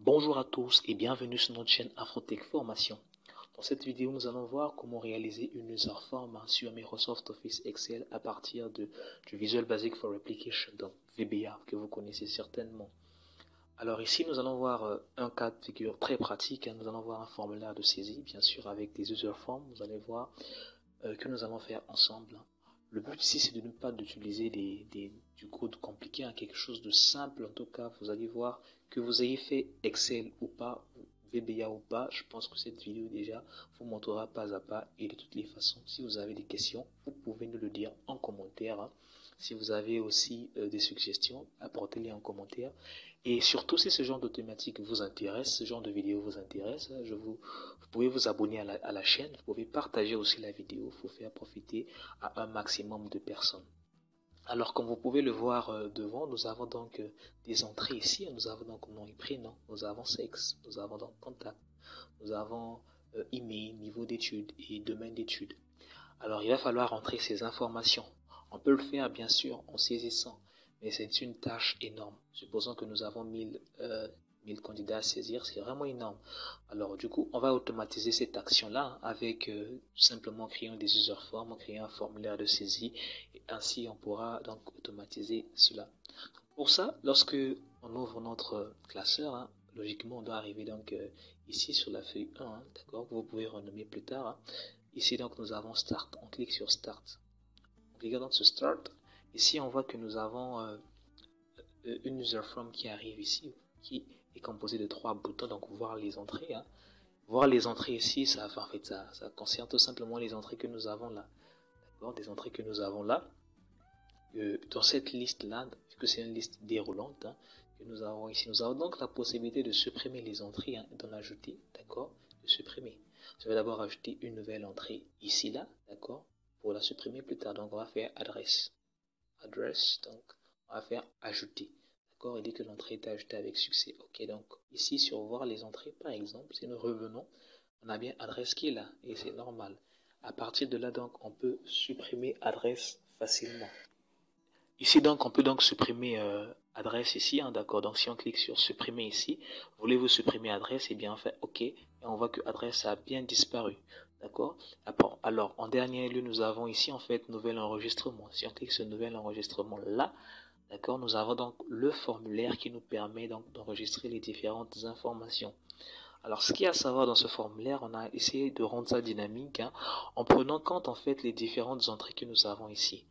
Bonjour à tous et bienvenue sur notre chaîne Afrotech Formation. Dans cette vidéo, nous allons voir comment réaliser une user form sur Microsoft Office Excel à partir du Visual Basic for Application, donc VBA, que vous connaissez certainement. Alors ici, nous allons voir un cas de figure très pratique. Nous allons voir un formulaire de saisie, bien sûr, avec des user forms. Vous allez voir que nous allons faire ensemble. Le but ici, c'est de ne pas utiliser du code compliqué, quelque chose de simple. En tout cas, vous allez voir que vous ayez fait Excel ou pas, VBA ou pas. Je pense que cette vidéo déjà vous montrera pas à pas. Et de toutes les façons, si vous avez des questions, vous pouvez nous le dire en commentaire. Si vous avez aussi des suggestions, apportez-les en commentaire. Et surtout, si ce genre de thématique vous intéresse, ce genre de vidéo vous intéresse, vous pouvez vous abonner à la chaîne. Vous pouvez partager aussi la vidéo pour faire profiter à un maximum de personnes. Alors, comme vous pouvez le voir devant, nous avons donc des entrées ici. Nous avons donc nom et prénom, nous avons sexe, nous avons donc contact, nous avons email, niveau d'études et domaine d'études. Alors, il va falloir entrer ces informations. On peut le faire, bien sûr, en saisissant, mais c'est une tâche énorme. Supposons que nous avons 1000 candidats à saisir, c'est vraiment énorme. Alors, du coup, on va automatiser cette action-là avec simplement créant des user forms, créant un formulaire de saisie, et ainsi on pourra donc automatiser cela. Pour ça, lorsque on ouvre notre classeur, logiquement, on doit arriver donc ici sur la feuille 1, d'accord, que vous pouvez renommer plus tard. Ici, donc, nous avons Start. On clique sur Start. On clique donc sur Start. Ici, on voit que nous avons une user form qui arrive ici, qui est composée de 3 boutons. Donc, voir les entrées. Voir les entrées ici, ça concerne tout simplement les entrées que nous avons là. D'accord, des entrées que nous avons là. Dans cette liste-là, puisque c'est une liste déroulante que nous avons ici, nous avons donc la possibilité de supprimer les entrées et d'en ajouter, d'accord, de supprimer. Je vais d'abord ajouter une nouvelle entrée ici, là, d'accord, pour la supprimer plus tard. Donc, on va faire adresse. Adresse, donc, on va faire ajouter. D'accord, il dit que l'entrée est ajoutée avec succès. Ok, donc, ici, sur voir les entrées, par exemple, si nous revenons, on a bien adresse qui est là, et c'est normal. À partir de là, donc, on peut supprimer adresse facilement. Ici, donc, on peut donc supprimer adresse ici, d'accord. Donc, si on clique sur supprimer ici, voulez-vous supprimer adresse? Et bien, on fait OK. Et on voit que adresse a bien disparu, d'accord. Alors, en dernier lieu, nous avons ici, en fait, nouvel enregistrement. Si on clique sur nouvel enregistrement là, d'accord, nous avons donc le formulaire qui nous permet donc d'enregistrer les différentes informations. Alors, ce qu'il y a à savoir dans ce formulaire, on a essayé de rendre ça dynamique, en prenant compte, en fait, les différentes entrées que nous avons ici.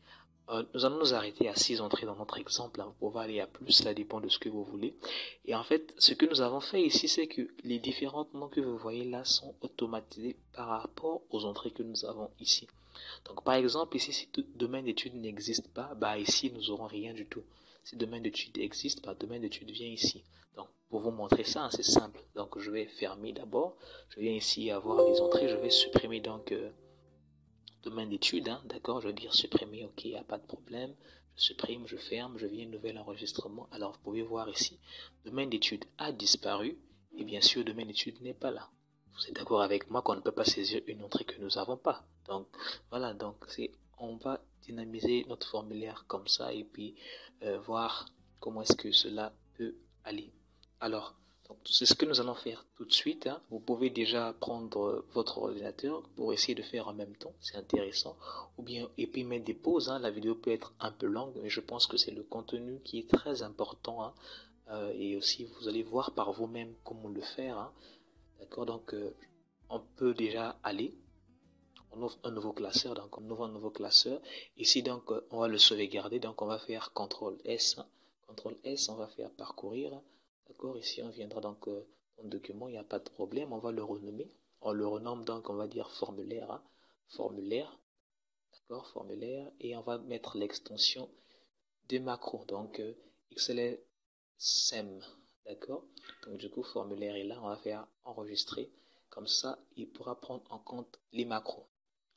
Nous allons nous arrêter à 6 entrées dans notre exemple. Vous pouvez aller à plus, cela dépend de ce que vous voulez. Et en fait, ce que nous avons fait ici, c'est que les différents noms que vous voyez là sont automatisés par rapport aux entrées que nous avons ici. Donc, par exemple, ici, si domaine d'études n'existe pas, bah ici, nous n'aurons rien du tout. Si domaine d'études existe, bah domaine d'études vient ici. Donc, pour vous montrer ça, c'est simple. Donc, je vais fermer d'abord. Je viens ici avoir les entrées. Je vais supprimer donc domaine d'études, d'accord, je veux dire supprimer, ok, il n'y a pas de problème, je supprime, je ferme, je viens nouvel enregistrement. Alors vous pouvez voir ici, domaine d'études a disparu, et bien sûr, domaine d'études n'est pas là. Vous êtes d'accord avec moi qu'on ne peut pas saisir une entrée que nous n'avons pas. Donc voilà, donc on va dynamiser notre formulaire comme ça, et puis voir comment est-ce que cela peut aller. Alors, c'est ce que nous allons faire tout de suite. Vous pouvez déjà prendre votre ordinateur pour essayer de faire en même temps, c'est intéressant. Ou bien, et puis mettre des pauses. La vidéo peut être un peu longue, mais je pense que c'est le contenu qui est très important. Et aussi, vous allez voir par vous-même comment le faire. D'accord, donc on peut déjà aller. On ouvre un nouveau classeur, donc on ouvre un nouveau classeur. Ici, donc, on va le sauvegarder. Donc, on va faire CTRL S. CTRL S, on va faire parcourir. D'accord, ici on viendra donc dans le document, il n'y a pas de problème, on va le renommer. On le renomme donc, on va dire formulaire, formulaire, d'accord, formulaire, et on va mettre l'extension des macros, donc XLSEM, d'accord. Donc du coup, formulaire est là, on va faire enregistrer, comme ça, il pourra prendre en compte les macros.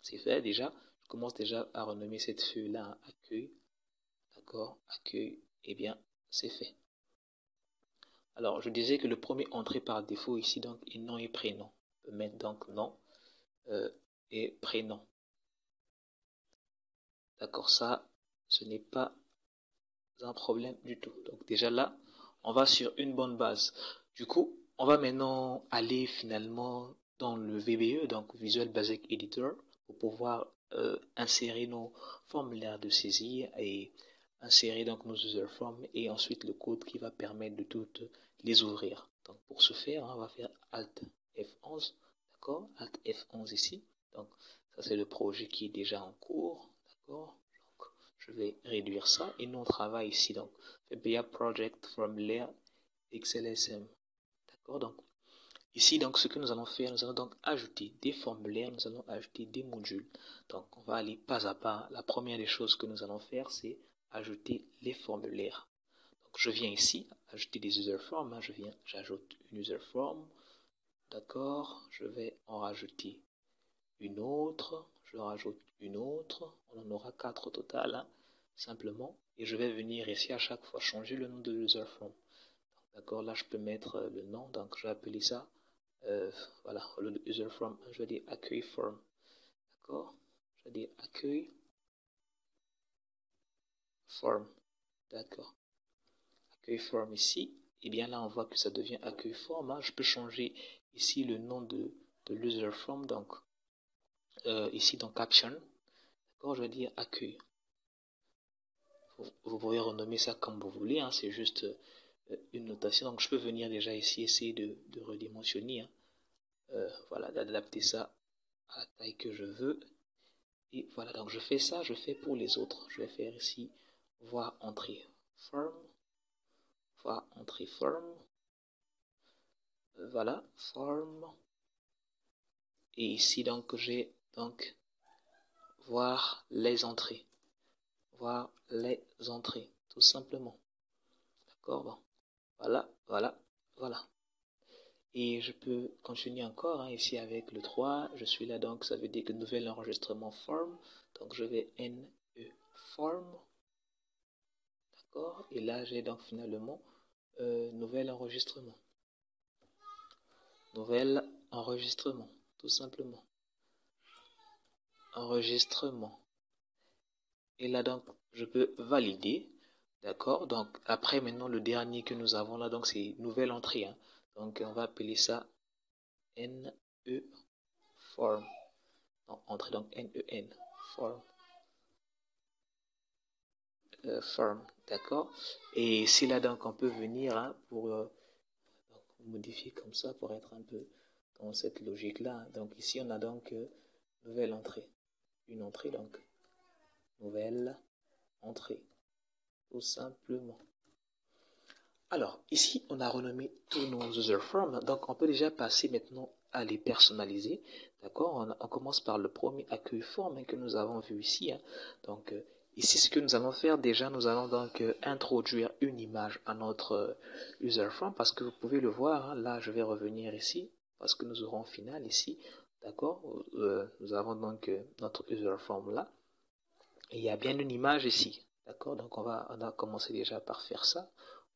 C'est fait déjà, je commence déjà à renommer cette feuille-là, accueil, d'accord, accueil, et bien, c'est fait. Alors, je disais que le premier entrée par défaut ici, donc, est nom et prénom. On peut mettre donc nom et prénom. D'accord, ça, ce n'est pas un problème du tout. Donc, déjà là, on va sur une bonne base. Du coup, on va maintenant aller finalement dans le VBE, donc Visual Basic Editor, pour pouvoir insérer nos formulaires de saisie et insérer donc nos user forms et ensuite le code qui va permettre de toutes les ouvrir. Donc pour ce faire, on va faire Alt F11, d'accord, Alt F11 ici. Donc ça c'est le projet qui est déjà en cours, d'accord. Donc je vais réduire ça et nous on travaille ici donc VBA Project from Layer XLSM, d'accord. Donc ici, donc, ce que nous allons faire, nous allons donc ajouter des formulaires, nous allons ajouter des modules. Donc, on va aller pas à pas. La première des choses que nous allons faire, c'est ajouter les formulaires. Donc, je viens ici, ajouter des user forms. Hein, j'ajoute une user form. D'accord. Je vais en rajouter une autre. Je rajoute une autre. On en aura 4 au total, hein, simplement. Et je vais venir ici à chaque fois changer le nom de l'user form. D'accord. Là, je peux mettre le nom. Donc, je vais appeler ça. Voilà, le user form, je vais dire accueil form, d'accord, je vais dire accueil form, d'accord, accueil form ici, et bien là on voit que ça devient accueil form, hein. Je peux changer ici le nom de l'user form, donc ici dans caption, d'accord, je vais dire accueil, vous pouvez renommer ça comme vous voulez, hein. C'est juste une notation, donc je peux venir déjà ici essayer de redimensionner, hein. Voilà, d'adapter ça à la taille que je veux. Et voilà, donc je fais ça, je fais pour les autres. Je vais faire ici, voir entrée form, voir entrée form, voilà, form. Et ici, donc, j'ai donc voir les entrées, tout simplement. D'accord, bon, voilà, voilà, voilà. Et je peux continuer encore, hein, ici avec le 3, je suis là, donc ça veut dire que nouvel enregistrement form, donc je vais NE form, d'accord, et là j'ai donc finalement nouvel enregistrement, tout simplement, enregistrement, et là donc je peux valider, d'accord, donc après maintenant le dernier que nous avons là, donc c'est nouvelle entrée, hein. Donc on va appeler ça NE form, non, entrée, donc NEN form, form, d'accord, et ici là donc on peut venir, hein, pour donc, modifier comme ça pour être un peu dans cette logique là. Donc ici on a donc nouvelle entrée, une entrée, donc nouvelle entrée, tout simplement. Alors ici on a renommé tous nos user forms, donc on peut déjà passer maintenant à les personnaliser, d'accord. On commence par le premier accueil form, hein, que nous avons vu ici, hein. Donc ici ce que nous allons faire, déjà nous allons donc introduire une image à notre user form, parce que vous pouvez le voir, hein, là je vais revenir ici parce que nous aurons final ici, d'accord. Nous avons donc notre user form là, et il y a bien une image ici, d'accord. Donc on a commencé déjà par faire ça.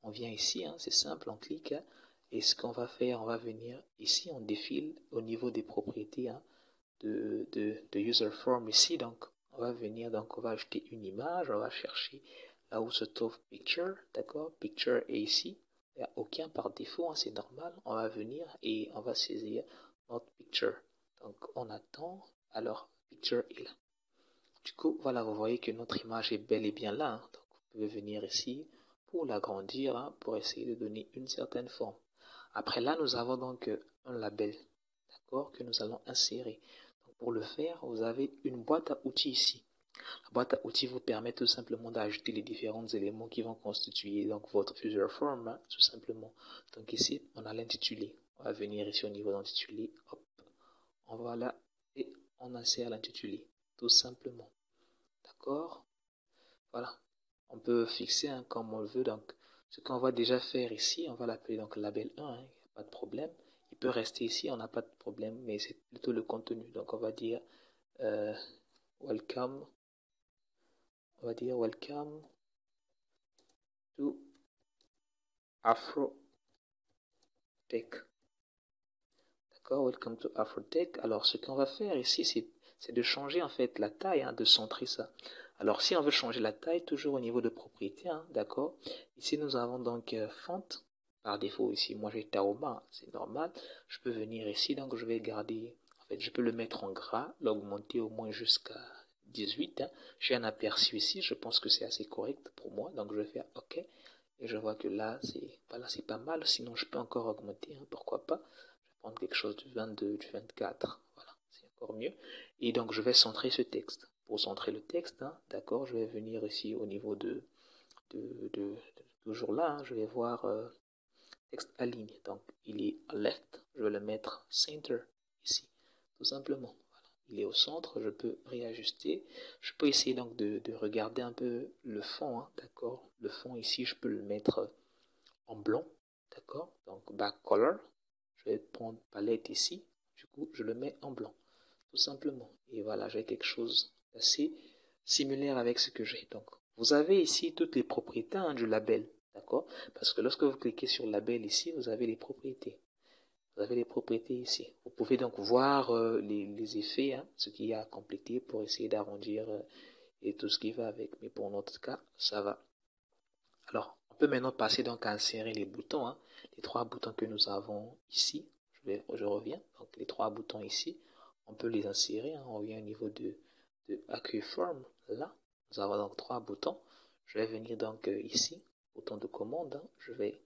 On vient ici, hein, c'est simple, on clique, hein, et ce qu'on va faire, on va venir ici, on défile au niveau des propriétés, hein, de user form ici. Donc on va venir, donc on va ajouter une image, on va chercher là où se trouve picture, d'accord. Picture est ici, il n'y a aucun par défaut, hein, c'est normal. On va venir et on va saisir notre picture, donc on attend, alors picture est là. Du coup, voilà, vous voyez que notre image est bel et bien là, hein. Donc vous pouvez venir ici pour l'agrandir, hein, pour essayer de donner une certaine forme. Après là, nous avons donc un label, d'accord, que nous allons insérer. Donc, pour le faire, vous avez une boîte à outils ici. La boîte à outils vous permet tout simplement d'ajouter les différents éléments qui vont constituer donc votre user form, hein, tout simplement. Donc ici, on a l'intitulé. On va venir ici au niveau d'intitulé, hop, on va là et on insère l'intitulé, tout simplement. D'accord, voilà, on peut fixer, hein, comme on le veut. Donc ce qu'on va déjà faire ici, on va l'appeler donc label 1, hein, pas de problème. Il peut rester ici, on n'a pas de problème, mais c'est plutôt le contenu. Donc on va dire welcome, on va dire welcome to Afrotech. D'accord, welcome to Afrotech. Alors ce qu'on va faire ici, c'est de changer en fait la taille, hein, de centrer ça. Alors si on veut changer la taille, toujours au niveau de propriété, hein, d'accord. Ici nous avons donc font, par défaut ici. Moi j'ai Taoma, c'est normal. Je peux venir ici, donc je vais garder, en fait je peux le mettre en gras, l'augmenter au moins jusqu'à 18. Hein. J'ai un aperçu ici, je pense que c'est assez correct pour moi, donc je vais faire OK. Et je vois que là, c'est pas mal, sinon je peux encore augmenter, hein, pourquoi pas. Je vais prendre quelque chose du 22, du 24, voilà, c'est encore mieux. Et donc je vais centrer ce texte. Pour centrer le texte, hein, d'accord, je vais venir ici au niveau toujours là, hein, je vais voir texte aligne. Donc il est à left, je vais le mettre center ici, tout simplement. Voilà. Il est au centre, je peux réajuster. Je peux essayer donc de regarder un peu le fond, hein, d'accord. Le fond ici, je peux le mettre en blanc, d'accord. Donc back color, je vais prendre palette ici, du coup je le mets en blanc, tout simplement. Et voilà, j'ai quelque chose d'assez similaire avec ce que j'ai. Donc vous avez ici toutes les propriétés, hein, du label, d'accord. Parce que lorsque vous cliquez sur label ici, vous avez les propriétés. Vous avez les propriétés ici. Vous pouvez donc voir les effets, hein, ce qu'il y a à compléter pour essayer d'arrondir et tout ce qui va avec. Mais pour notre cas, ça va. Alors, on peut maintenant passer donc à insérer les boutons, hein, les 3 boutons que nous avons ici. Je reviens. Donc, les 3 boutons ici, on peut les insérer. Hein, on revient au niveau de Acuform. Là, nous avons donc 3 boutons. Je vais venir donc ici, bouton de commande. Hein, je vais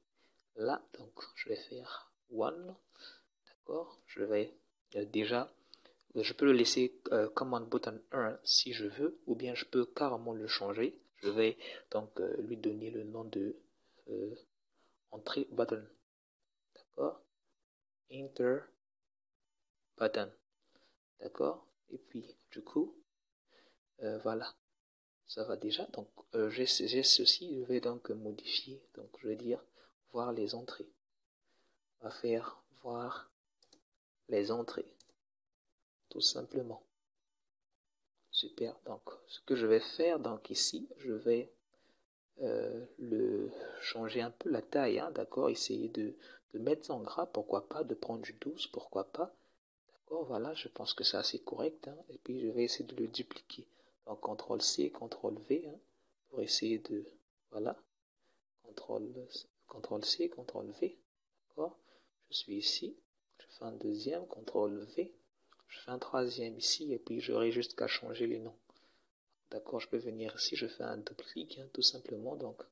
là, donc je vais faire one. D'accord. Je vais déjà, je peux le laisser command button 1 si je veux, ou bien je peux carrément le changer. Je vais donc lui donner le nom de entrée button. D'accord. Enter button. D'accord. Et puis, du coup, voilà. Ça va déjà. Donc, j'ai ceci. Je vais donc modifier. Donc, je vais dire voir les entrées. On va faire voir les entrées. Tout simplement. Super. Donc, ce que je vais faire, donc ici, je vais le changer un peu la taille, hein, d'accord, essayer de mettre ça en gras, pourquoi pas, de prendre du 12, pourquoi pas, d'accord, voilà, je pense que c'est assez correct, hein, et puis je vais essayer de le dupliquer, donc CTRL C, CTRL V, hein, pour essayer de, voilà, CTRL C, CTRL V, d'accord, je suis ici, je fais un deuxième, CTRL V, je fais un troisième ici, et puis j'aurai juste qu'à changer les noms. D'accord, je peux venir ici, je fais un double clic, hein, tout simplement, donc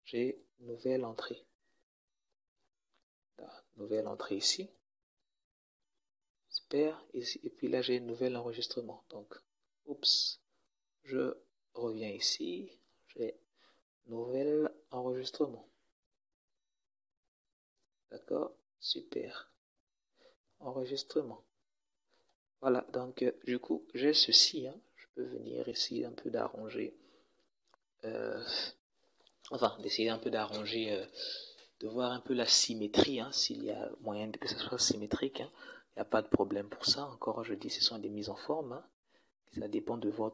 j'ai nouvelle entrée. Là, nouvelle entrée ici. Super, ici, et puis là j'ai un nouvel enregistrement. Donc, oups, je reviens ici, j'ai nouvel enregistrement. D'accord, super. Enregistrement. Voilà, donc du coup, j'ai ceci, hein. Je peux venir ici un peu d'arranger. Enfin, d'essayer un peu d'arranger, de voir un peu la symétrie, hein, s'il y a moyen que ce soit symétrique. Hein. Il n'y a pas de problème pour ça. Encore, je dis, ce sont des mises en forme. Hein. Ça dépend de vos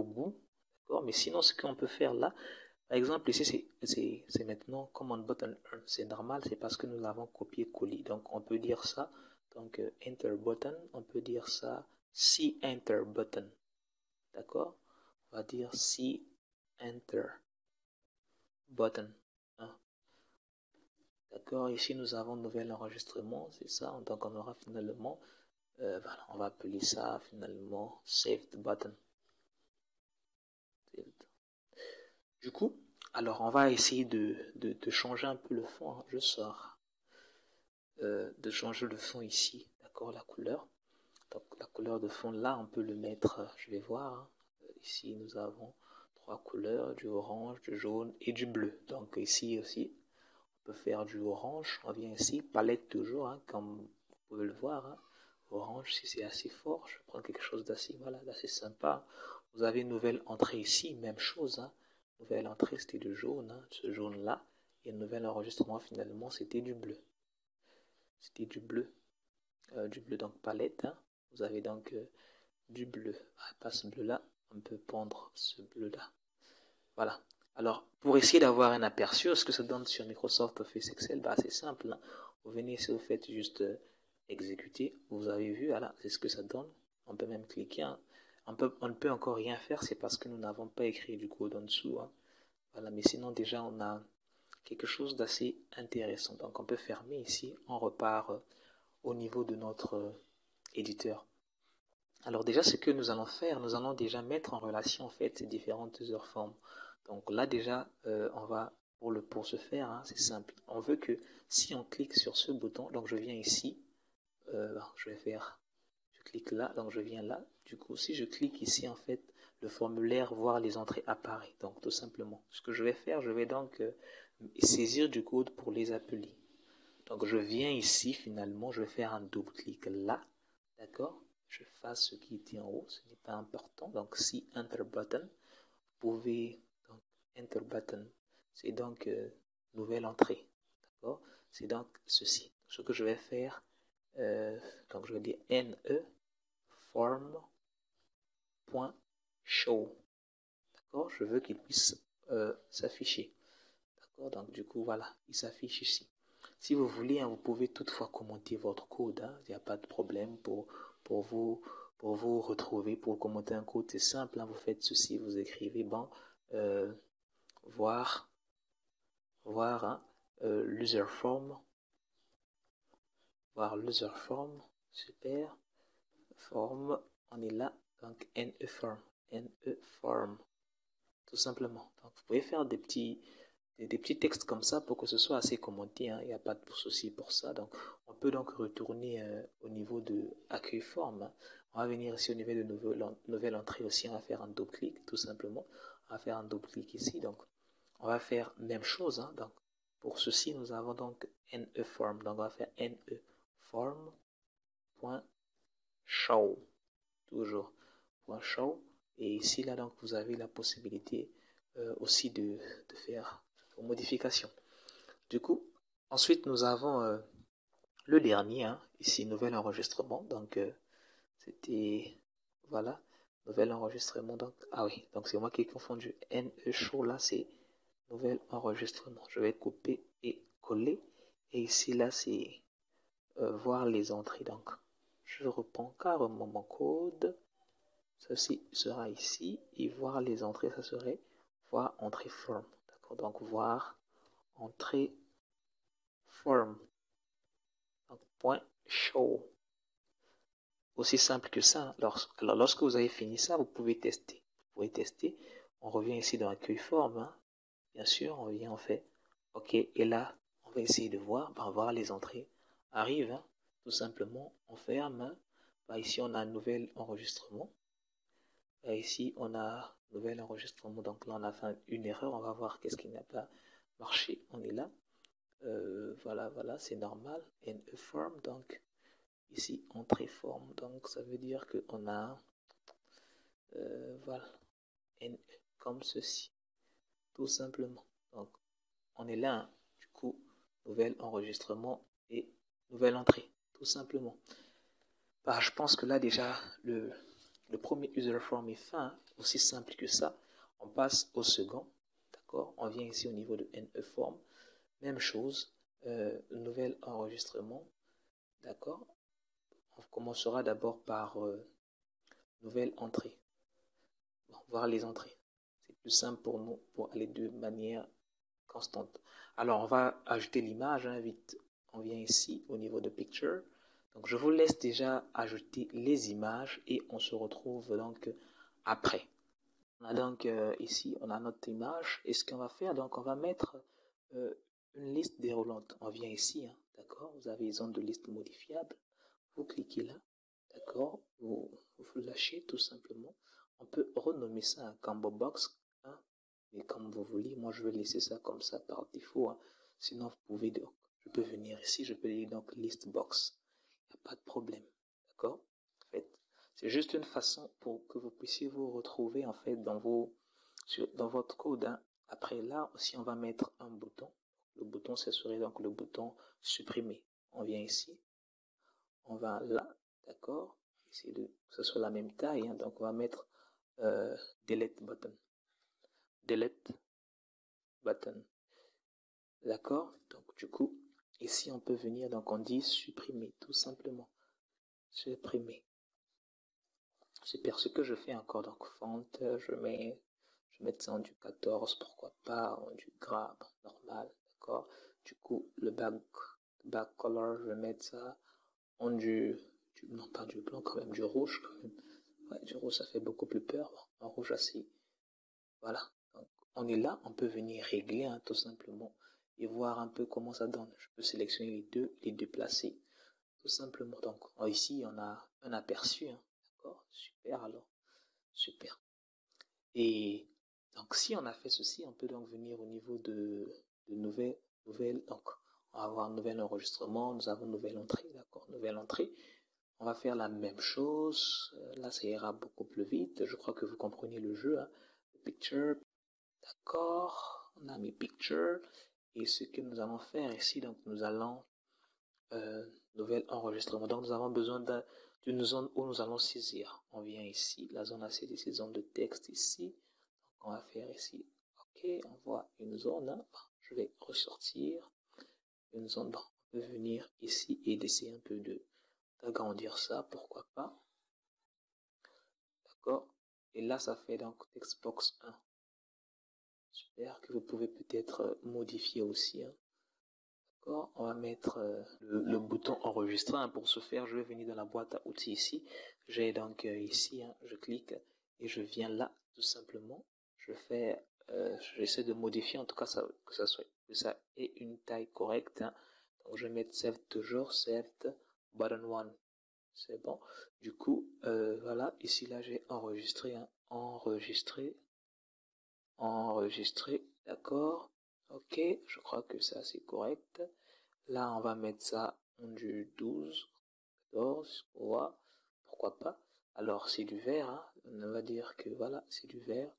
goûts. D'accord. Mais sinon, ce qu'on peut faire là, par exemple, ici, c'est maintenant command button 1. C'est normal, c'est parce que nous l'avons copié-collé. Donc, on peut dire ça. Donc, enter button, on peut dire ça C enter button. D'accord. On va dire C enter button. Hein. D'accord, ici nous avons nouvel enregistrement, c'est ça, donc on aura finalement, voilà, on va appeler ça finalement saved button. Du coup, alors on va essayer de changer un peu le fond, hein. Je sors de changer le fond ici, d'accord, la couleur. Donc la couleur de fond là, on peut le mettre, je vais voir, hein. Ici nous avons 3 couleurs, du orange, du jaune et du bleu. Donc ici aussi, on peut faire du orange, on vient ici, palette toujours, hein, comme vous pouvez le voir, hein. Orange, si c'est assez fort, je prends quelque chose d'assez, voilà, d'assez sympa. Vous avez une nouvelle entrée ici, même chose, hein. Nouvelle entrée, c'était du jaune, hein, ce jaune-là, et un nouvel enregistrement, finalement, c'était du bleu. C'était du bleu donc palette, hein. Vous avez donc du bleu, pas ce bleu-là, on peut prendre ce bleu-là. Voilà. Alors, pour essayer d'avoir un aperçu, ce que ça donne sur Microsoft Office Excel, bah, c'est simple. Hein. Vous venez ici, vous faites juste exécuter. Vous avez vu, voilà, c'est ce que ça donne. On peut même cliquer. Hein. On ne peut encore rien faire, c'est parce que nous n'avons pas écrit du code en dessous. Hein. Voilà, mais sinon, déjà, on a quelque chose d'assez intéressant. Donc on peut fermer ici, on repart au niveau de notre éditeur. Alors déjà, ce que nous allons faire, nous allons déjà mettre en relation en fait ces différentes formes. Donc là déjà, on va pour ce faire, hein, c'est simple. On veut que si on clique sur ce bouton, donc je viens ici, je clique là, donc je viens là. Du coup, si je clique ici en fait, le formulaire voir les entrées apparaît. Donc tout simplement, ce que je vais faire, je vais donc saisir du code pour les appeler. Donc je viens ici finalement, je vais faire un double clic là, d'accord? Je fasse ce qui était en haut, ce n'est pas important. Donc si Enter Button, vous pouvez, donc Enter Button, c'est donc nouvelle entrée, d'accord? C'est donc ceci. Ce que je vais faire, donc je vais dire NE form.show, d'accord? Je veux qu'il puisse s'afficher, d'accord? Donc du coup voilà, il s'affiche ici. Si vous voulez, hein, vous pouvez toutefois commenter votre code, hein, il n'y a pas de problème pour vous retrouver, pour commenter un code, c'est simple, hein, vous faites ceci, vous écrivez, bon, voir hein, user form, super, form, on est là, donc NE form, tout simplement. Donc vous pouvez faire des petits textes comme ça pour que ce soit assez commenté, hein. Il n'y a pas de souci pour ça. Donc on peut donc retourner au niveau de accueil forme, hein. On va venir ici au niveau de nouvelle entrée aussi, on va faire un double clic tout simplement. On va faire un double clic ici, donc on va faire même chose, hein. Donc pour ceci nous avons donc NE form, donc on va faire NE form.show, toujours .show, et ici là donc vous avez la possibilité aussi de faire vos modifications. Du coup, ensuite nous avons le dernier, hein, ici nouvel enregistrement, donc c'était, voilà, nouvel enregistrement, donc, ah oui, donc c'est moi qui ai confondu, NE show là c'est nouvel enregistrement, je vais couper et coller, et ici là c'est voir les entrées, donc je reprends carrément mon code, ceci sera ici, et voir les entrées, ça serait voir entrée form, d'accord, donc voir entrée form, donc point show, aussi simple que ça. Alors lorsque vous avez fini ça, vous pouvez tester, on revient ici dans accueil form, hein. Bien sûr, on vient, on fait ok, et là on va essayer de voir, voir les entrées arrivent, hein. Tout simplement on ferme, hein. Ici on a un nouvel enregistrement. Ici, on a nouvel enregistrement. Donc là, on a fait une erreur. On va voir qu'est-ce qui n'a pas marché. On est là. Voilà, c'est normal. NE form. Donc ici, entrée forme. Donc ça veut dire qu'on a voilà, NE comme ceci. Tout simplement. Donc on est là, hein. Du coup, nouvel enregistrement et nouvelle entrée. Tout simplement. Je pense que là déjà, le premier user form est fin, hein, aussi simple que ça. On passe au second, d'accord? On vient ici au niveau de NE form, même chose, nouvel enregistrement, d'accord? On commencera d'abord par nouvelle entrée. Bon, voir les entrées. C'est plus simple pour nous pour aller de manière constante. Alors on va ajouter l'image, hein, vite. On vient ici au niveau de picture. Donc je vous laisse déjà ajouter les images et on se retrouve donc après. On a donc ici, on a notre image. Et ce qu'on va faire, donc on va mettre une liste déroulante. On vient ici, hein, d'accord? Vous avez zone de liste modifiable. Vous cliquez là, d'accord? Vous lâchez tout simplement. On peut renommer ça un combo box, hein, et comme vous voulez. Moi, je vais laisser ça comme ça par défaut, hein. Sinon, vous pouvez donc, je peux venir ici, je peux dire donc list box. Il n'y a pas de problème, d'accord? En fait, c'est juste une façon pour que vous puissiez vous retrouver en fait dans votre code, hein. Après là aussi, on va mettre un bouton. Le bouton, ce serait donc le bouton supprimer. On vient ici, on va là, d'accord? Essayer que ce soit la même taille, hein. Donc on va mettre delete button. Delete button. D'accord? Donc du coup, ici on peut venir, donc on dit supprimer, tout simplement. Supprimer. Super, ce que je fais encore, donc font, je vais mettre ça en du 14, pourquoi pas, en du gras, normal, d'accord. Du coup, le back color, je vais mettre ça en non pas du blanc quand même, du rouge quand même. Ouais, du rouge, ça fait beaucoup plus peur. Un rouge assez, voilà. Donc, on est là, on peut venir régler, hein, tout simplement, et voir un peu comment ça donne. Je peux sélectionner les déplacer, tout simplement. Donc, ici, on a un aperçu, hein, d'accord. Super, alors, super. Et donc, si on a fait ceci, on peut donc venir au niveau de nouvelles, donc, on va avoir un nouvel enregistrement, nous avons une nouvelle entrée, d'accord, nouvelle entrée. On va faire la même chose. Là, ça ira beaucoup plus vite. Je crois que vous comprenez le jeu, hein. Picture, d'accord. On a mis picture. Et ce que nous allons faire ici, donc, nous allons, nouvel enregistrement. Donc, nous avons besoin d'une zone où nous allons saisir. On vient ici, la zone à saisir, c'est zone de texte ici. Donc, on va faire ici. OK, on voit une zone. Hein. Je vais ressortir une zone. Bon, on peut venir ici et d'essayer un peu d'agrandir ça, pourquoi pas. D'accord. Et là, ça fait donc textbox 1. Super, que vous pouvez peut-être modifier aussi. Hein. D'accord. On va mettre le bouton enregistrer. Hein. Pour ce faire, je vais venir dans la boîte à outils ici. J'ai donc ici, hein, je clique et je viens là, tout simplement. Je fais, j'essaie de modifier en tout cas que ça ait une taille correcte. Hein. Donc, je vais mettre save toujours, save button 1. C'est bon. Du coup, voilà, ici là j'ai enregistré, hein, enregistré, d'accord. Ok, je crois que ça c'est correct. Là, on va mettre ça en du 12, 14, pour voir, pourquoi pas. Alors c'est du vert, hein. On va dire que voilà, c'est du vert.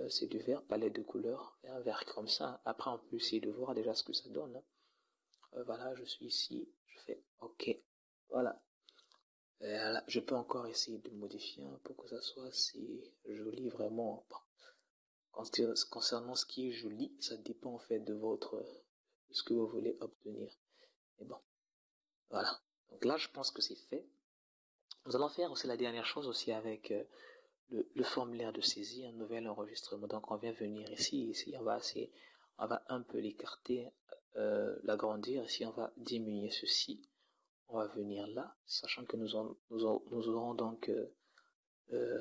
C'est du vert, palette de couleurs, un vert comme ça. Après, on peut essayer de voir déjà ce que ça donne. Hein. Voilà, je suis ici, je fais OK. Voilà. Là, je peux encore essayer de modifier pour que ça soit assez joli, vraiment. Bon. Concernant ce qui est joli, ça dépend en fait de ce que vous voulez obtenir. Mais bon, voilà. Donc là, je pense que c'est fait. Nous allons faire aussi la dernière chose aussi avec le formulaire de saisie, un nouvel enregistrement. Donc on vient venir ici, on va un peu l'écarter, l'agrandir. Ici, on va diminuer ceci. On va venir là, sachant que nous aurons donc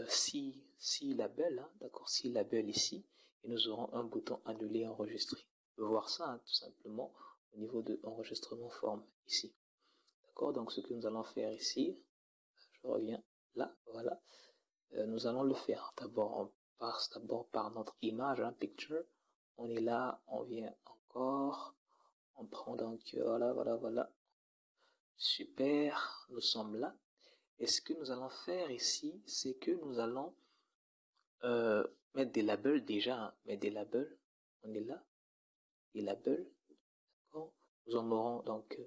6 labels, hein, d'accord, 6 labels ici, et nous aurons un bouton annuler enregistrer. On peut voir ça, hein, tout simplement, au niveau de enregistrement forme, ici. D'accord, donc ce que nous allons faire ici, je reviens là, voilà, nous allons le faire. D'abord, on passe d'abord par notre image, hein, picture. On est là, on vient encore, on prend donc, voilà. Super, nous sommes là. Et ce que nous allons faire ici, c'est que nous allons mettre des labels déjà, hein, mettre des labels. On est là, des labels. D'accord. Nous en aurons donc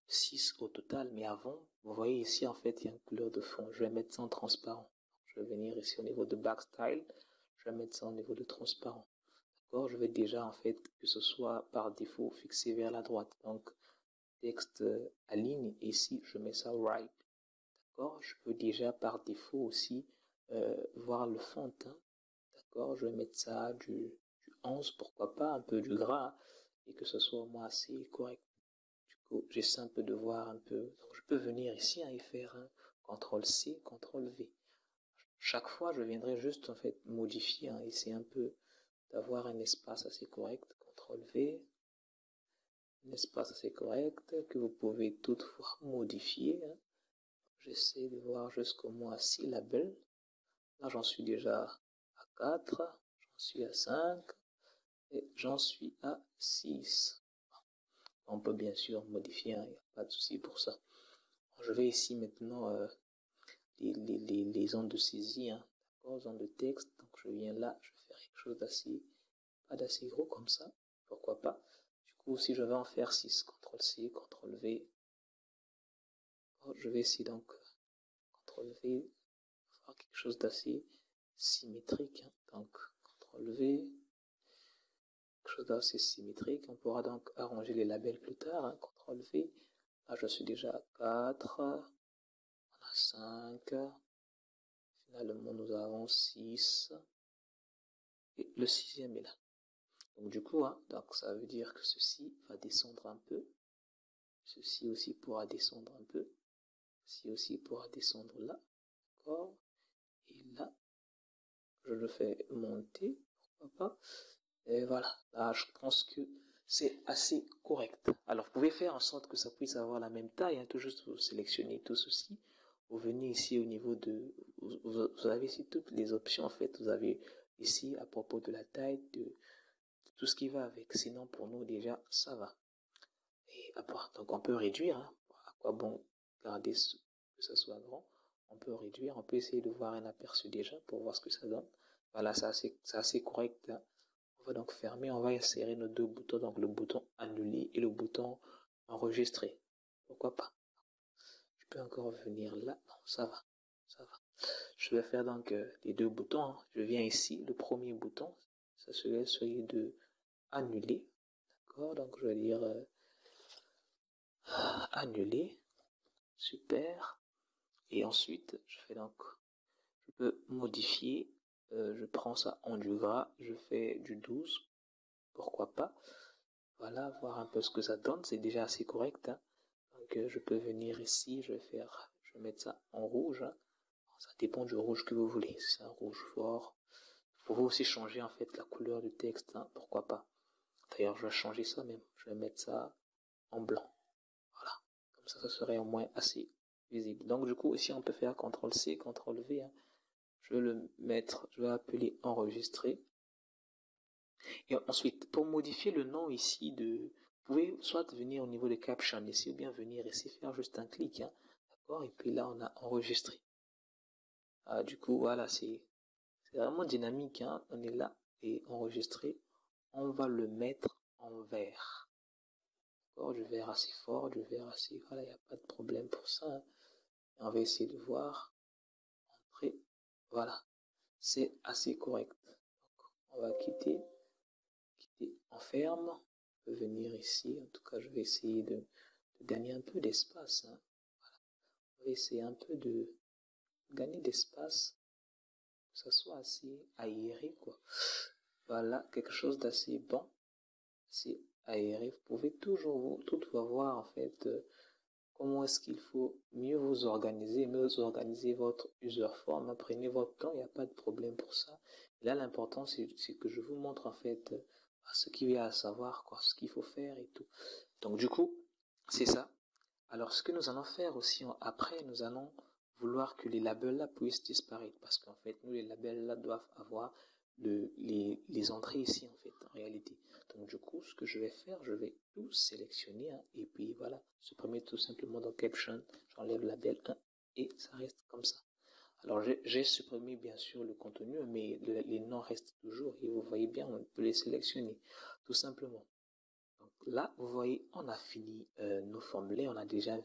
6 au total, mais avant, vous voyez ici, en fait, il y a une couleur de fond. Je vais mettre ça en transparent. Je vais venir ici au niveau de Backstyle. Je vais mettre ça au niveau de transparent. D'accord. Je vais déjà, en fait, que ce soit par défaut fixé vers la droite. Donc, texte à ligne. Ici, je mets ça right. D'accord. Je peux déjà par défaut aussi voir le fond. Hein. D'accord. Je vais mettre ça du 11, pourquoi pas, un peu du gras, et que ce soit au moins assez correct. Du coup, j'essaie un peu de voir un peu. Donc, je peux venir ici hein, et faire un CTRL-C, CTRL-V. Chaque fois, je viendrai juste en fait modifier, hein, essayer un peu d'avoir un espace assez correct. CTRL-V, un espace assez correct que vous pouvez toutefois modifier. Hein. J'essaie de voir jusqu'au moins 6 labels. Là, j'en suis déjà à 4, j'en suis à 5 et j'en suis à 6. On peut bien sûr modifier, il n'y a pas de souci pour ça. Je vais ici maintenant les zones de saisie, hein, d'accord, zones de texte. Donc je viens là, je vais faire quelque chose pas d'assez gros comme ça, pourquoi pas. Du coup, si je vais en faire 6, CTRL-C, CTRL-V, je vais essayer donc CTRL-V, faire quelque chose d'assez symétrique. Hein. Donc CTRL-V, quelque chose d'assez symétrique. On pourra donc arranger les labels plus tard. Hein. CTRL-V. Là, je suis déjà à 4. On a 5. Finalement, nous avons 6. Et le 6e est là. Donc du coup, hein, donc ça veut dire que ceci va descendre un peu. Ceci aussi pourra descendre un peu. Ceci aussi pourra descendre là. D'accord. Et là, je le fais monter. Pourquoi pas. Et voilà. Là, je pense que c'est assez correct. Alors, vous pouvez faire en sorte que ça puisse avoir la même taille. Hein, tout juste, vous sélectionnez tout ceci. Vous venez ici au niveau de... Vous avez ici toutes les options, en fait. Vous avez ici à propos de la taille, de tout ce qui va avec. Sinon, pour nous, déjà, ça va. Et après, donc on peut réduire. Hein. À quoi bon garder que ça soit grand? On peut réduire. On peut essayer de voir un aperçu déjà pour voir ce que ça donne. Voilà, c'est assez correct. Hein. On va donc fermer. On va insérer nos deux boutons. Donc le bouton annuler et le bouton enregistrer. Pourquoi pas? Je peux encore venir là. Non, ça va. Ça va. Je vais faire donc les deux boutons. Hein. Je viens ici. Le premier bouton, ça serait celui de annuler. D'accord? Donc je vais dire annuler. Super. Et ensuite, je fais donc, je peux modifier. Je prends ça en du gras. Je fais du 12. Pourquoi pas? Voilà, voir un peu ce que ça donne. C'est déjà assez correct. Hein. Donc je peux venir ici. Je vais mettre ça en rouge. Hein. Ça dépend du rouge que vous voulez. Si c'est un rouge fort. Vous pouvez aussi changer en fait la couleur du texte. Hein. Pourquoi pas? D'ailleurs, je vais changer ça même. Je vais mettre ça en blanc. Voilà. Comme ça serait au moins assez visible. Donc du coup, ici, on peut faire CTRL-C, CTRL-V. Hein. Je vais le mettre, je vais appeler enregistrer. Et ensuite, pour modifier le nom ici vous pouvez soit venir au niveau de caption ici, ou bien venir ici, faire juste un clic. Hein. D'accord? Et puis là, on a enregistré. Ah, du coup, voilà, c'est vraiment dynamique. Hein. On est là et enregistré. On va le mettre en vert. D'accord? Du vert assez fort, du vert assez... Voilà, il n'y a pas de problème pour ça. Hein. On va essayer de voir. Entrer. Voilà. C'est assez correct. Donc, on va quitter en ferme. On peut venir ici. En tout cas, je vais essayer de gagner un peu d'espace. Hein. Voilà. On va essayer un peu de gagner d'espace. Que ça soit assez aéré, quoi. Voilà, quelque chose d'assez bon. Assez aéré. Vous pouvez toujours toutefois voir, en fait, comment est-ce qu'il faut mieux vous organiser votre user form. Prenez votre temps, il n'y a pas de problème pour ça. Et là, l'important, c'est que je vous montre en fait ce qu'il y a à savoir, quoi, ce qu'il faut faire et tout. Donc du coup, c'est ça. Alors ce que nous allons faire aussi après, nous allons vouloir que les labels là puissent disparaître parce qu'en fait, nous, les labels là doivent avoir les entrées ici en fait en réalité. Donc du coup, ce que je vais faire, je vais tout sélectionner hein, et puis voilà, supprimer tout simplement dans caption, j'enlève le label 1 et ça reste comme ça. Alors j'ai supprimé bien sûr le contenu, mais les noms restent toujours et vous voyez bien, on peut les sélectionner tout simplement. Donc là, vous voyez, on a fini nos formulaires, on a déjà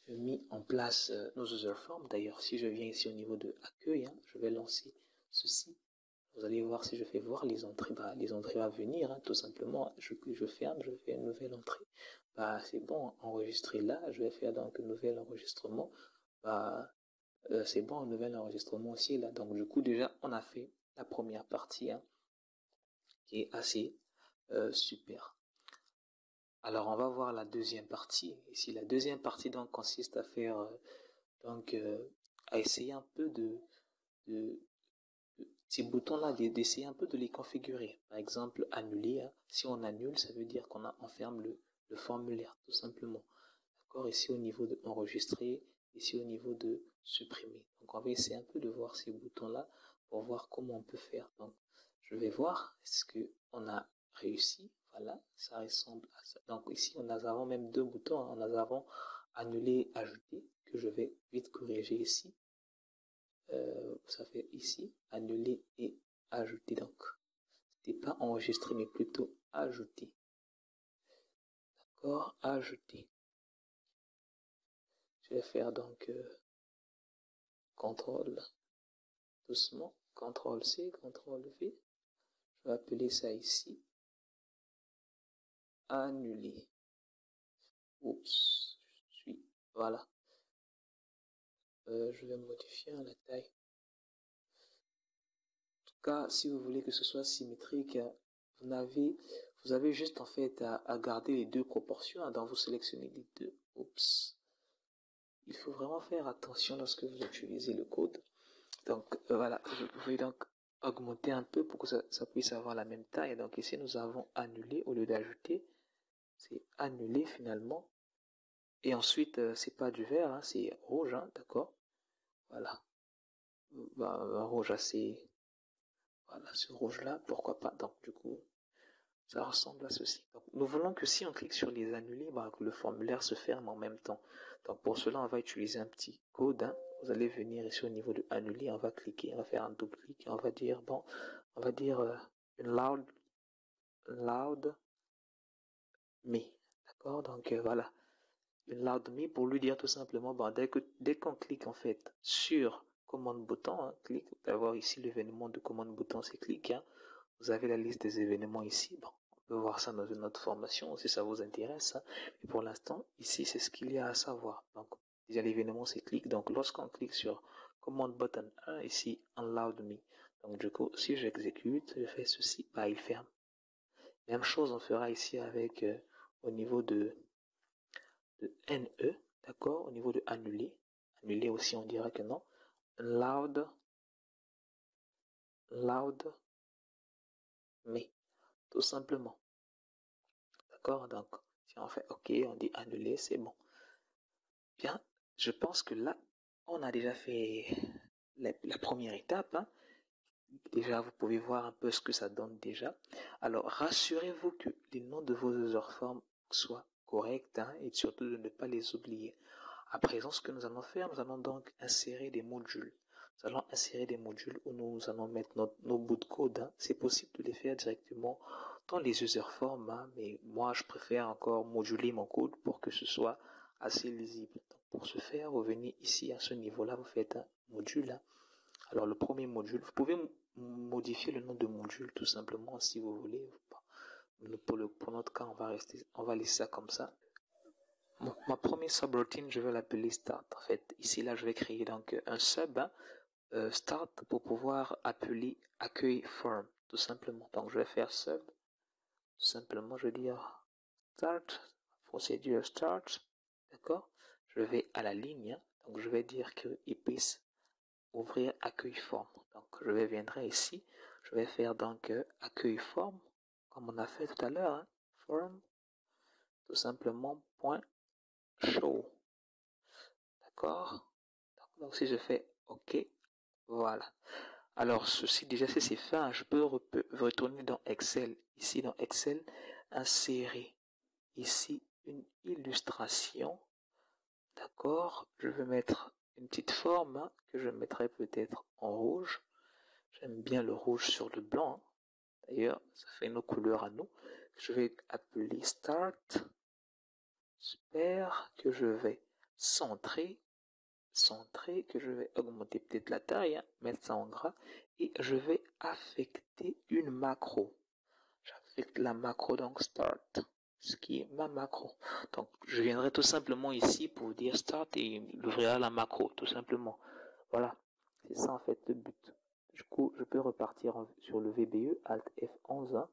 mis en place nos user forms. D'ailleurs, si je viens ici au niveau de accueil, hein, je vais lancer ceci. Vous allez voir si je fais voir les entrées, les entrées à venir, hein, tout simplement. Je ferme, je fais une nouvelle entrée. C'est bon, enregistrer là. Je vais faire donc un nouvel enregistrement. C'est bon, un nouvel enregistrement aussi là. Donc du coup, déjà, on a fait la première partie, hein, qui est assez super. Alors, on va voir la deuxième partie. Ici, la deuxième partie donc consiste à faire à essayer un peu de ces boutons-là, d'essayer un peu de les configurer. Par exemple, annuler. Hein. Si on annule, ça veut dire qu'on enferme le formulaire, tout simplement. D'accord? Ici, au niveau de enregistrer, ici, au niveau de supprimer. Donc, on va essayer un peu de voir ces boutons-là pour voir comment on peut faire. Donc, je vais voir est-ce que on a réussi. Voilà, ça ressemble à ça. Donc, ici, on a même deux boutons. Hein. On a annuler, ajouter, que je vais vite corriger ici. Ça fait ici, annuler et ajouter. Donc, c'était pas enregistrer, mais plutôt ajouter. D'accord, ajouter. Je vais faire donc CTRL doucement, CTRL-C, CTRL-V. Je vais appeler ça ici annuler. Oups, voilà. Je vais modifier la taille. En tout cas, si vous voulez que ce soit symétrique, vous avez juste en fait à garder les deux proportions, hein, donc vous sélectionnez les deux. Oups. Il faut vraiment faire attention lorsque vous utilisez le code. Donc voilà, je vais donc augmenter un peu pour que ça puisse avoir la même taille. Donc ici nous avons annulé au lieu d'ajouter, c'est annuler finalement. Et ensuite c'est pas du vert, hein, c'est rouge, hein, d'accord. Voilà, un rouge assez, voilà, ce rouge là, pourquoi pas. Donc du coup ça ressemble à ceci. Donc, nous voulons que si on clique sur les annulés, que le formulaire se ferme en même temps. Donc pour cela, on va utiliser un petit code. Hein. Vous allez venir ici au niveau de annuler, on va cliquer, on va faire un double clic, on va dire, bon, on va dire une loud me. D'accord, donc voilà, une loud me pour lui dire tout simplement, dès qu'on clique en fait sur commande bouton, hein, clique, d'avoir ici l'événement de commande bouton, c'est clic. Hein. Vous avez la liste des événements ici. Bon, on peut voir ça dans une autre formation si ça vous intéresse. Hein. Et pour l'instant, ici, c'est ce qu'il y a à savoir. Donc, déjà l'événement, c'est clic. Donc, lorsqu'on clique sur Command Button 1, ici, Unload Me. Donc, du coup, si j'exécute, je fais ceci, il ferme. Même chose, on fera ici avec au niveau de NE, d'accord, au niveau de annuler. Annuler aussi, on dira que non. Loud me, tout simplement. D'accord, donc si on fait OK, on dit annuler, c'est bon. Bien, je pense que là, on a déjà fait la première étape. Hein. Déjà, vous pouvez voir un peu ce que ça donne déjà. Alors, rassurez-vous que les noms de vos user forms soient corrects, hein, et surtout de ne pas les oublier. À présent, ce que nous allons faire, nous allons donc insérer des modules. Nous allons insérer des modules où nous allons mettre nos bouts de code. Hein. C'est possible de les faire directement dans les user forms, hein, mais moi, je préfère encore moduler mon code pour que ce soit assez lisible. Donc, pour ce faire, vous venez ici à ce niveau-là, vous faites un module. Hein. Alors, le premier module, vous pouvez modifier le nom de module tout simplement si vous voulez. Pour notre cas, on va laisser ça comme ça. Ma première subroutine, je vais l'appeler start. En fait, ici, là, je vais créer donc un sub, hein, start pour pouvoir appeler accueil form, tout simplement. Donc, je vais faire sub, tout simplement, je vais dire start, procédure start, d'accord. Je vais à la ligne, hein, donc je vais dire qu'il puisse ouvrir accueil form. Donc, je viendrai ici, je vais faire donc accueil form, comme on a fait tout à l'heure, hein, form, tout simplement, point show. D'accord. Donc si je fais OK, voilà. Alors ceci déjà si c'est fait, hein, je peux retourner dans Excel. Ici dans Excel, insérer ici une illustration. D'accord. Je vais mettre une petite forme, hein, que je mettrai peut-être en rouge. J'aime bien le rouge sur le blanc. Hein. D'ailleurs, ça fait nos couleurs à nous. Je vais appeler Start. Super. Que je vais centrer, que je vais augmenter peut-être la taille, hein, mettre ça en gras, et je vais affecter une macro. J'affecte la macro donc start, ce qui est ma macro. Donc je viendrai tout simplement ici pour dire start et il ouvrira la macro, tout simplement. Voilà, c'est ça en fait le but. Du coup, je peux repartir sur le VBE, Alt F11. Hein.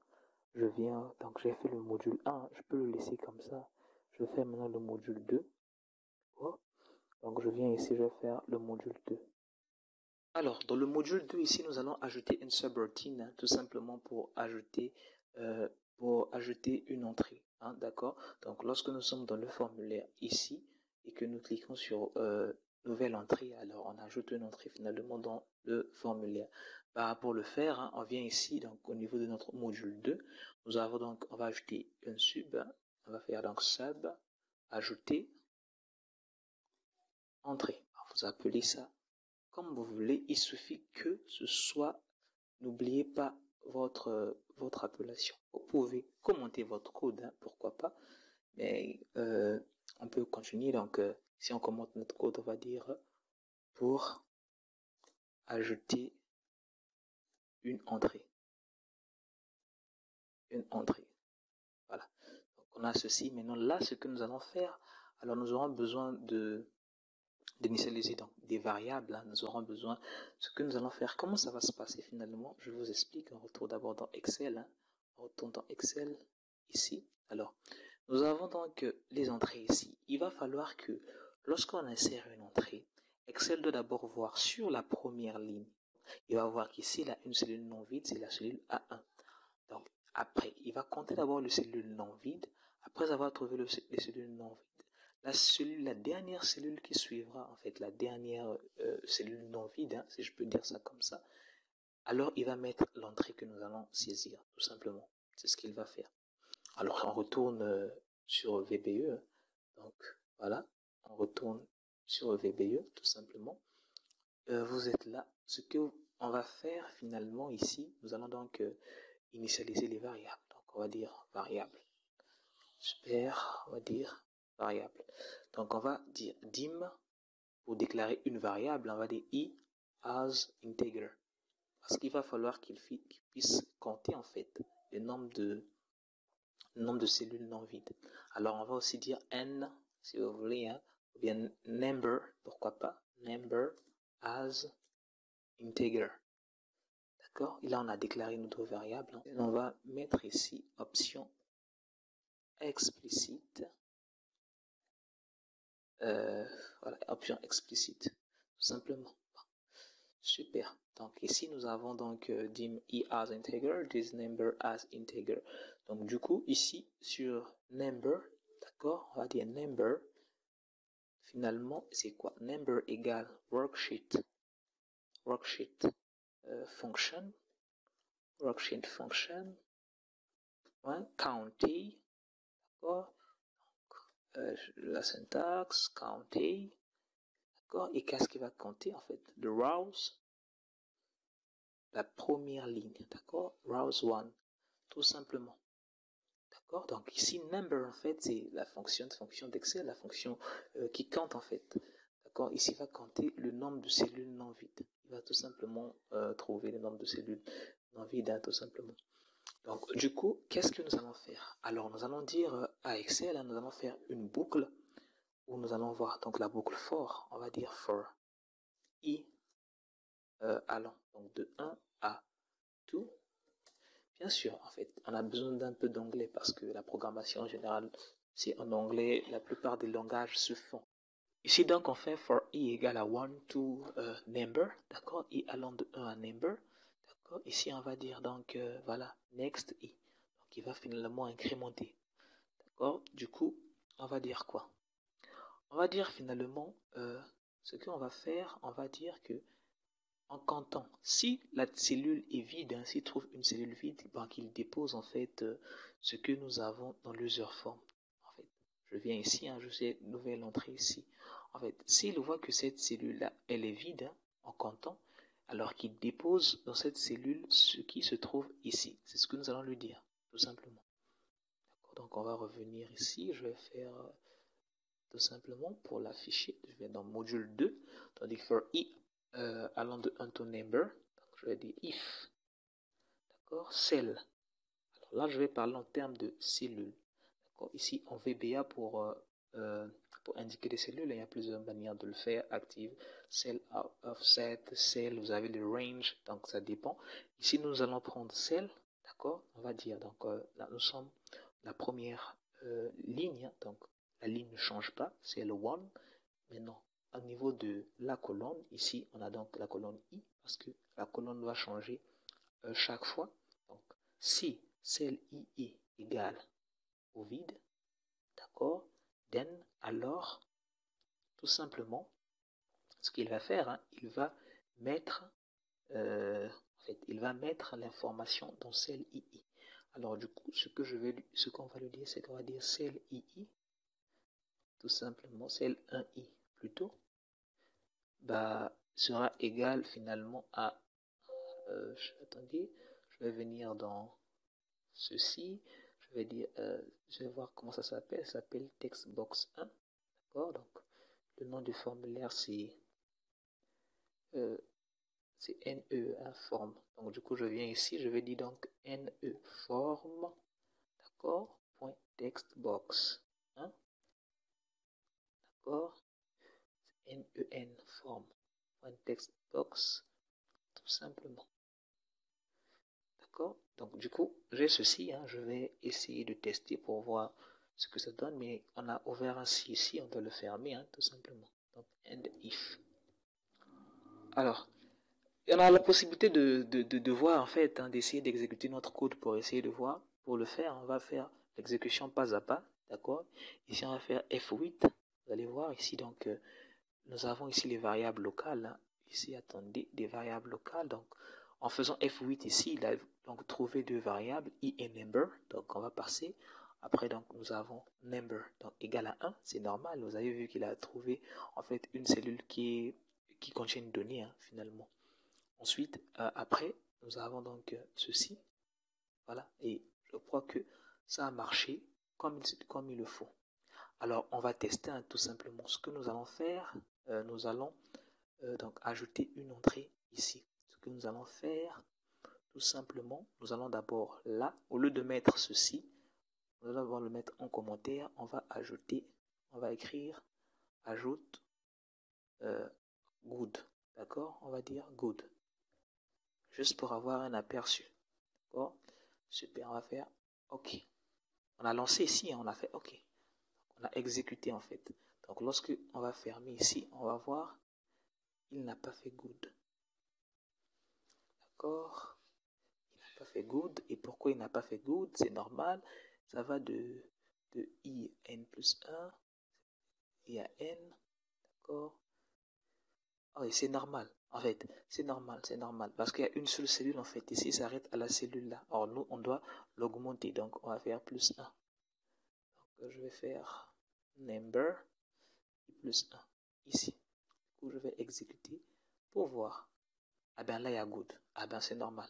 Je viens, donc j'ai fait le module 1, je peux le laisser comme ça. Je fais maintenant le module 2. Oh. Donc je viens ici, je vais faire le module 2. Alors, dans le module 2, ici, nous allons ajouter une subroutine, hein, tout simplement pour ajouter une entrée. Hein, d'accord. Donc, lorsque nous sommes dans le formulaire ici et que nous cliquons sur nouvelle entrée, alors on ajoute une entrée finalement dans le formulaire. Pour le faire, hein, on vient ici, donc au niveau de notre module 2, nous avons donc, on va ajouter un sub, hein, on va faire donc sub, ajouter, entrée. Alors, vous appelez ça comme vous voulez, il suffit que ce soit, n'oubliez pas votre appellation. Vous pouvez commenter votre code, hein, pourquoi pas, mais on peut continuer. Donc, si on commente notre code, on va dire pour ajouter une entrée. Voilà. Donc, on a ceci. Maintenant, là, ce que nous allons faire, alors nous aurons besoin d'initialiser donc des variables, hein, nous aurons besoin. Ce que nous allons faire, comment ça va se passer finalement, je vous explique. On retourne d'abord dans Excel, hein, On retourne dans Excel, ici. Alors, nous avons donc les entrées ici. Il va falloir que lorsqu'on insère une entrée, Excel doit d'abord voir sur la première ligne. Il va voir qu'ici, il a une cellule non vide, c'est la cellule A1. Donc, après, il va compter d'abord les cellules non vides. Après avoir trouvé les cellules non vides, la dernière cellule qui suivra, en fait, la dernière cellule non vide, hein, si je peux dire ça comme ça, alors il va mettre l'entrée que nous allons saisir, tout simplement. C'est ce qu'il va faire. Alors, on retourne sur VBE. Donc, voilà, on retourne sur VBE, tout simplement. Vous êtes là. Ce que on va faire finalement ici, nous allons donc initialiser les variables. Donc, on va dire variable. Super, on va dire variable. Donc, on va dire dim pour déclarer une variable. On va dire i as integer. Parce qu'il va falloir qu'il puisse compter en fait le nombre de cellules non vides. Alors, on va aussi dire n, si vous voulez, hein, ou bien number, pourquoi pas, number as integer. D'accord? Et là, on a déclaré notre variable. Hein. Et on va mettre ici option explicite. Voilà, option explicite, tout simplement. Super. Donc ici, nous avons donc dim i as integer, this number as integer. Donc du coup, ici, sur number, d'accord, on va dire number. Finalement, c'est quoi? Number égale worksheet function, worksheet function, hein, county, d'accord, la syntaxe, county, d'accord, et qu'est-ce qui va compter en fait? The rows, la première ligne, d'accord, rows 1, tout simplement. D'accord? Donc ici, number, en fait, c'est la fonction d'Excel, la fonction qui compte, en fait. D'accord? Ici, il va compter le nombre de cellules non vides. Il va tout simplement trouver le nombre de cellules non vides, hein, tout simplement. Donc, du coup, qu'est-ce que nous allons faire? Alors, nous allons dire à Excel, hein, nous allons faire une boucle où nous allons voir, donc la boucle for, on va dire for i allant, donc de 1 à 2. Bien sûr, en fait, on a besoin d'un peu d'anglais parce que la programmation en général, c'est en anglais, la plupart des langages se font. Ici, donc, on fait for i égale à 1 to number, d'accord, i allant de 1 à number, d'accord. Ici, on va dire donc, voilà, next i. Donc, il va finalement incrémenter, d'accord. Du coup, on va dire quoi? On va dire finalement, ce qu'on va faire, on va dire que en comptant, si la cellule est vide, hein, s'il trouve une cellule vide, ben, qu'il dépose en fait ce que nous avons dans l'user form. En fait, je viens ici, hein, je fais une nouvelle entrée ici. En fait, s'il voit que cette cellule-là, elle est vide, hein, en comptant, alors qu'il dépose dans cette cellule ce qui se trouve ici. C'est ce que nous allons lui dire, tout simplement. Donc on va revenir ici, je vais faire tout simplement pour l'afficher, je vais dans module 2, tandis que for i allant de 1 to number, donc je vais dire if, d'accord, cell. Alors là, je vais parler en termes de cellules. D'accord, ici en VBA pour indiquer les cellules, il y a plusieurs manières de le faire, active, cell, offset, cell, vous avez le range, donc ça dépend. Ici, nous allons prendre cell, d'accord, on va dire, donc là, nous sommes la première ligne, donc la ligne ne change pas, c'est le 1. Maintenant, au niveau de la colonne, ici, on a donc la colonne I, parce que la colonne va changer chaque fois. Donc, si celle I est égale au vide, d'accord, then, alors, tout simplement, ce qu'il va faire, hein, il va mettre, en fait, il va mettre l'information dans celle II. Alors, du coup, ce qu'on va lui dire, c'est qu'on va dire celle II, tout simplement, celle 1i plutôt, bah, sera égal finalement à, attendez, je vais venir dans ceci, je vais dire, je vais voir comment ça s'appelle textbox 1, d'accord, donc le nom du formulaire c'est NE, hein, forme, donc du coup je viens ici, je vais dire donc NE forme, d'accord, point textbox, hein, d'accord, NEN forme, point textbox, tout simplement. D'accord? Donc du coup, j'ai ceci, hein, je vais essayer de tester pour voir ce que ça donne, mais on a ouvert un si ici, on doit le fermer, hein, tout simplement. Donc end if. Alors, on a la possibilité de voir en fait, hein, d'essayer d'exécuter notre code pour essayer de voir. Pour le faire, on va faire l'exécution pas à pas, d'accord? Ici, on va faire F8. Vous allez voir ici, donc, nous avons ici les variables locales, hein. Ici, attendez, des variables locales. Donc, en faisant F8 ici, il a donc trouvé deux variables, i et number. Donc, on va passer. Après, donc, nous avons number, donc égal à 1. C'est normal. Vous avez vu qu'il a trouvé en fait une cellule qui contient une donnée, hein, finalement. Ensuite, après, nous avons donc ceci. Voilà. Et je crois que ça a marché comme il le faut. Alors, on va tester, hein, tout simplement. Ce que nous allons faire, nous allons donc ajouter une entrée ici. Ce que nous allons faire, tout simplement, nous allons d'abord là, au lieu de mettre ceci, nous allons d'abord le mettre en commentaire. On va ajouter, on va écrire ajoute good. D'accord? On va dire good. Juste pour avoir un aperçu. D'accord? Super, on va faire OK. On a lancé ici, hein, on a fait OK. On a exécuté en fait. Donc lorsque on va fermer ici, on va voir, il n'a pas fait good. D'accord? Il n'a pas fait good. Et pourquoi il n'a pas fait good? C'est normal. Ça va de I à N plus 1. I à N. D'accord? Oh, et c'est normal. En fait, c'est normal. Parce qu'il y a une seule cellule en fait. Ici, ça s'arrête à la cellule là. Or, nous, on doit l'augmenter. Donc, on va faire plus 1. Donc, je vais faire number plus 1. Ici. Du coup, je vais exécuter pour voir. Ah ben là, il y a good. Ah ben, c'est normal.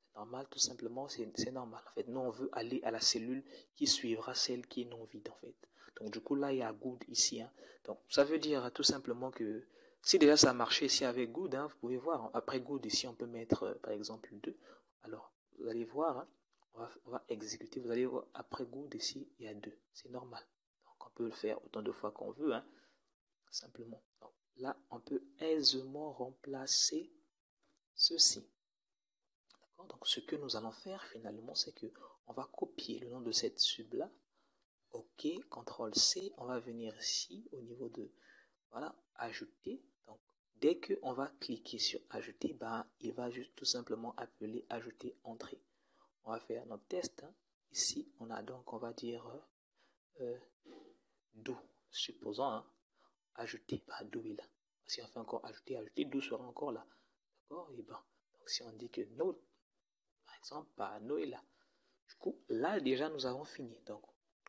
C'est normal, tout simplement, c'est normal. En fait, nous, on veut aller à la cellule qui suivra celle qui est non vide, en fait. Donc, du coup, là, il y a good ici, hein. Donc, ça veut dire tout simplement que si déjà ça a marché ici avec good, hein, vous pouvez voir. Après good, ici, on peut mettre, par exemple, 2. Alors, vous allez voir, hein, on va exécuter. Vous allez voir, après good, ici, il y a 2. C'est normal. Donc, on peut le faire autant de fois qu'on veut, hein, simplement. Donc, là, on peut aisément remplacer ceci. Donc, ce que nous allons faire finalement, c'est que on va copier le nom de cette sub-là. OK, CTRL-C, on va venir ici au niveau de, voilà, ajouter. Donc, dès qu'on va cliquer sur ajouter, ben, il va juste tout simplement appeler ajouter entrée. On va faire notre test, hein. Ici, on a donc, on va dire, do, supposons, hein, ajouter, ben, do est là. Si on fait encore ajouter, do sera encore là. D'accord? Et ben, donc si on dit que no, par exemple, bah, no est là. Du coup, là, déjà, nous avons fini. Donc,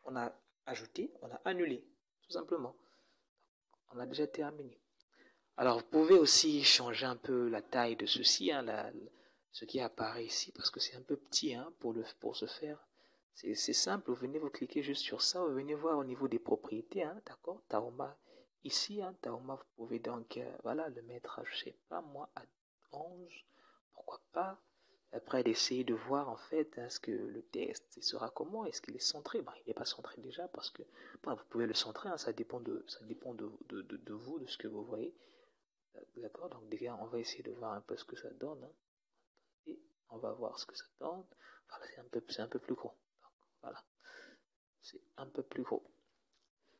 on a ajouté, on a annulé, tout simplement. On a déjà terminé. Alors, vous pouvez aussi changer un peu la taille de ceci, hein, ce qui apparaît ici, parce que c'est un peu petit, hein, pour ce faire. C'est simple, vous venez vous cliquer juste sur ça, vous venez voir au niveau des propriétés, hein, d'accord? Tahoma, ici, hein, Tahoma, vous pouvez donc, voilà, le mettre, je sais pas moi, à 11, pourquoi pas? Après, d'essayer de voir en fait, est-ce que le test sera comment, est-ce qu'il est centré? Ben, il n'est pas centré déjà parce que ben, vous pouvez le centrer, hein, ça dépend de vous, de ce que vous voyez. D'accord? Donc déjà, on va essayer de voir un peu ce que ça donne, hein. Et on va voir ce que ça donne. Voilà, c'est un peu plus gros. Donc, voilà, c'est un peu plus gros.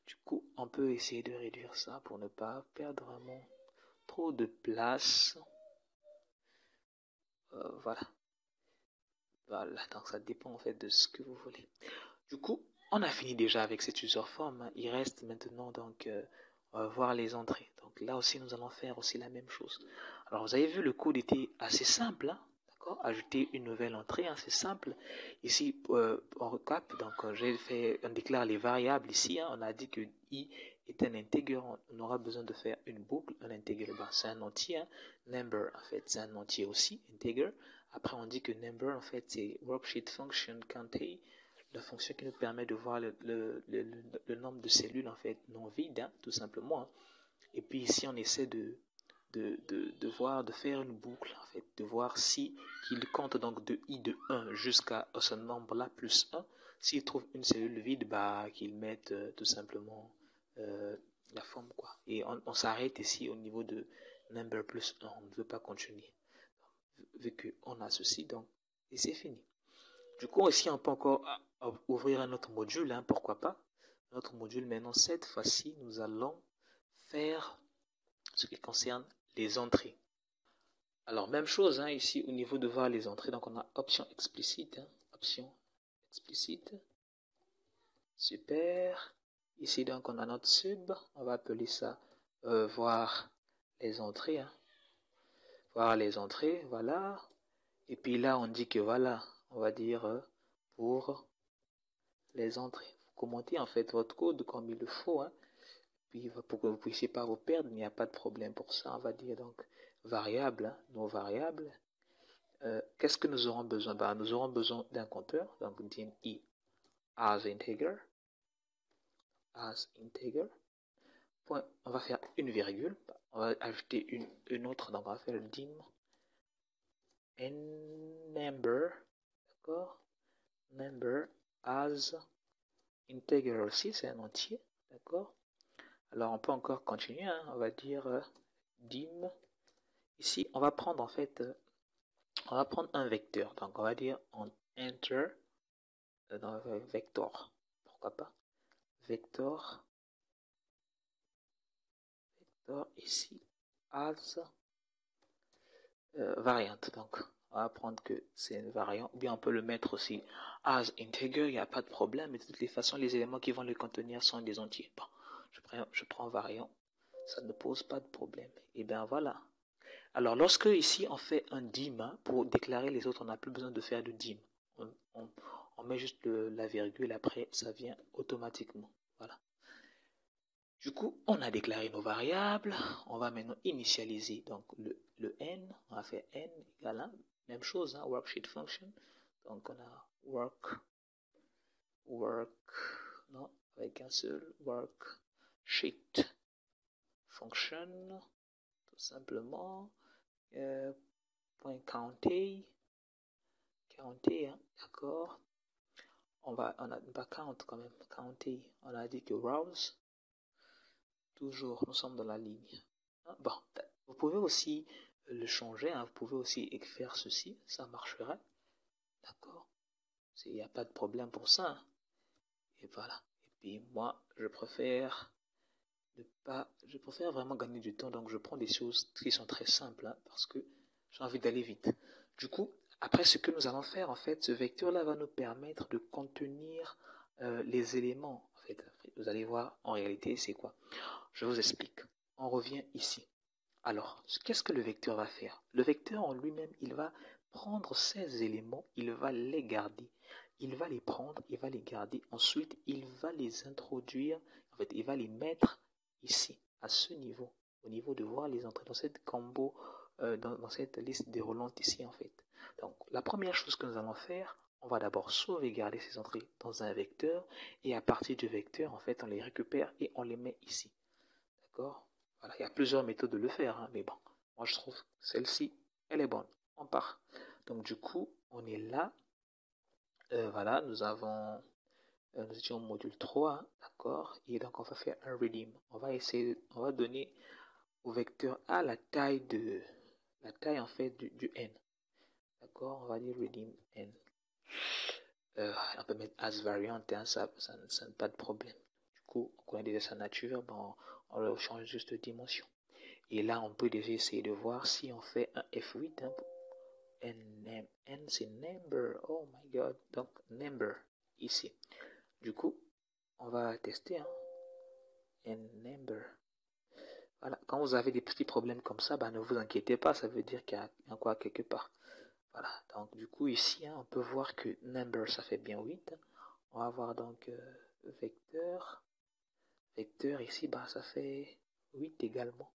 Du coup, on peut essayer de réduire ça pour ne pas perdre vraiment trop de place. Voilà. Voilà, donc ça dépend en fait de ce que vous voulez. Du coup, on a fini déjà avec cette user form, hein. Il reste maintenant donc voir les entrées. Donc là aussi, nous allons faire aussi la même chose. Alors, vous avez vu, le code était assez simple, hein, d'accord? Ajouter une nouvelle entrée, hein, c'est simple. Ici, on recap, donc on déclare les variables ici, hein. On a dit que i est un intégrant. On aura besoin de faire une boucle, un intégré, ben, c'est un entier, hein. Number, en fait, c'est un entier aussi, integer. Après, on dit que number, en fait, c'est worksheet function contain, la fonction qui nous permet de voir le nombre de cellules, en fait, non vides, hein, tout simplement, hein. Et puis ici, on essaie de voir, de faire une boucle, en fait, de voir si il compte donc de i de 1 jusqu'à ce nombre-là plus 1. S'il trouve une cellule vide, bah, qu'il mette tout simplement la forme, quoi. Et on s'arrête ici au niveau de number plus 1. On ne veut pas continuer. Vu qu'on a ceci, donc et c'est fini. Du coup, ici, on peut encore ouvrir un autre module, hein, pourquoi pas. Notre module, maintenant, cette fois-ci, nous allons faire ce qui concerne les entrées. Alors, même chose, hein, ici, au niveau de voir les entrées, donc on a option explicite, hein, option explicite. Super. Ici, donc, on a notre sub, on va appeler ça voir les entrées, hein. Voir les entrées, voilà. Et puis là, on dit que voilà, on va dire pour les entrées. Vous commentez en fait votre code comme il le faut, hein. Puis pour que vous ne puissiez pas vous perdre, il n'y a pas de problème pour ça. On va dire donc variable, hein, nos variables. Qu'est-ce que nous aurons besoin? Ben, nous aurons besoin d'un compteur, donc dim i as integer. As integer. Point, on va faire une virgule. On va ajouter une autre, donc on va faire dim number, d'accord? Number as integer aussi, c'est un entier, d'accord? Alors on peut encore continuer, hein? On va dire dim. Ici, on va prendre en fait, on va prendre un vecteur. Donc on va dire on enter dans vector. Pourquoi pas? Vector. Vector ici as variante. Donc on va prendre que c'est une variante. Ou bien on peut le mettre aussi as integer, il n'y a pas de problème. Mais de toutes les façons, les éléments qui vont le contenir sont des entiers. Bon, je prends variant. Ça ne pose pas de problème. Et bien voilà. Alors, lorsque ici on fait un dim, hein, pour déclarer les autres, on n'a plus besoin de faire de dim. On met juste la virgule, après ça vient automatiquement. Voilà. Du coup, on a déclaré nos variables. On va maintenant initialiser donc le n. On va faire n égale 1. Même chose, hein, worksheet function. Donc on a non, avec un seul, worksheet function, tout simplement. Point counter, hein, d'accord. On a pas count quand même, counter. On a dit que browse, toujours, nous sommes dans la ligne. Bon, vous pouvez aussi le changer, hein, vous pouvez aussi faire ceci, ça marcherait, d'accord. Il n'y a pas de problème pour ça, hein. Et voilà. Et puis moi, je préfère vraiment gagner du temps, donc je prends des choses qui sont très simples, hein, parce que j'ai envie d'aller vite. Du coup, après ce que nous allons faire, en fait, ce vecteur-là va nous permettre de contenir les éléments. En fait, vous allez voir, en réalité, c'est quoi? Je vous explique. On revient ici. Alors, qu'est-ce que le vecteur va faire? Le vecteur en lui-même, il va prendre ces éléments, il va les garder. Il va les prendre, il va les garder. Ensuite, il va les introduire. En fait, il va les mettre ici, à ce niveau, au niveau de voir les entrées dans cette combo, dans cette liste déroulante ici, en fait. Donc, la première chose que nous allons faire, on va d'abord sauvegarder ces entrées dans un vecteur. Et à partir du vecteur, en fait, on les récupère et on les met ici. D'accord? Voilà, il y a plusieurs méthodes de le faire, hein, mais bon, moi je trouve celle-ci, elle est bonne. On part. Donc du coup, on est là. Voilà, nous étions au module 3, d'accord? Et donc on va faire un redeem. On va donner au vecteur A la taille en fait du n. D'accord? On va dire redeem n. On peut mettre as variant, hein, ça n'a pas de problème. Du coup, on connaît déjà sa nature, bon, on le change juste de dimension. Et là, on peut déjà essayer de voir si on fait un F8. Hein, N c'est number. Oh my god. Donc, number ici. Du coup, on va tester. Hein, N number. Voilà. Quand vous avez des petits problèmes comme ça, bah, ne vous inquiétez pas. Ça veut dire qu'il y a quoi quelque part. Voilà. Donc, du coup, ici, hein, on peut voir que number, ça fait bien 8. On va voir donc vecteur. Vecteur ici, bah, ça fait 8 également.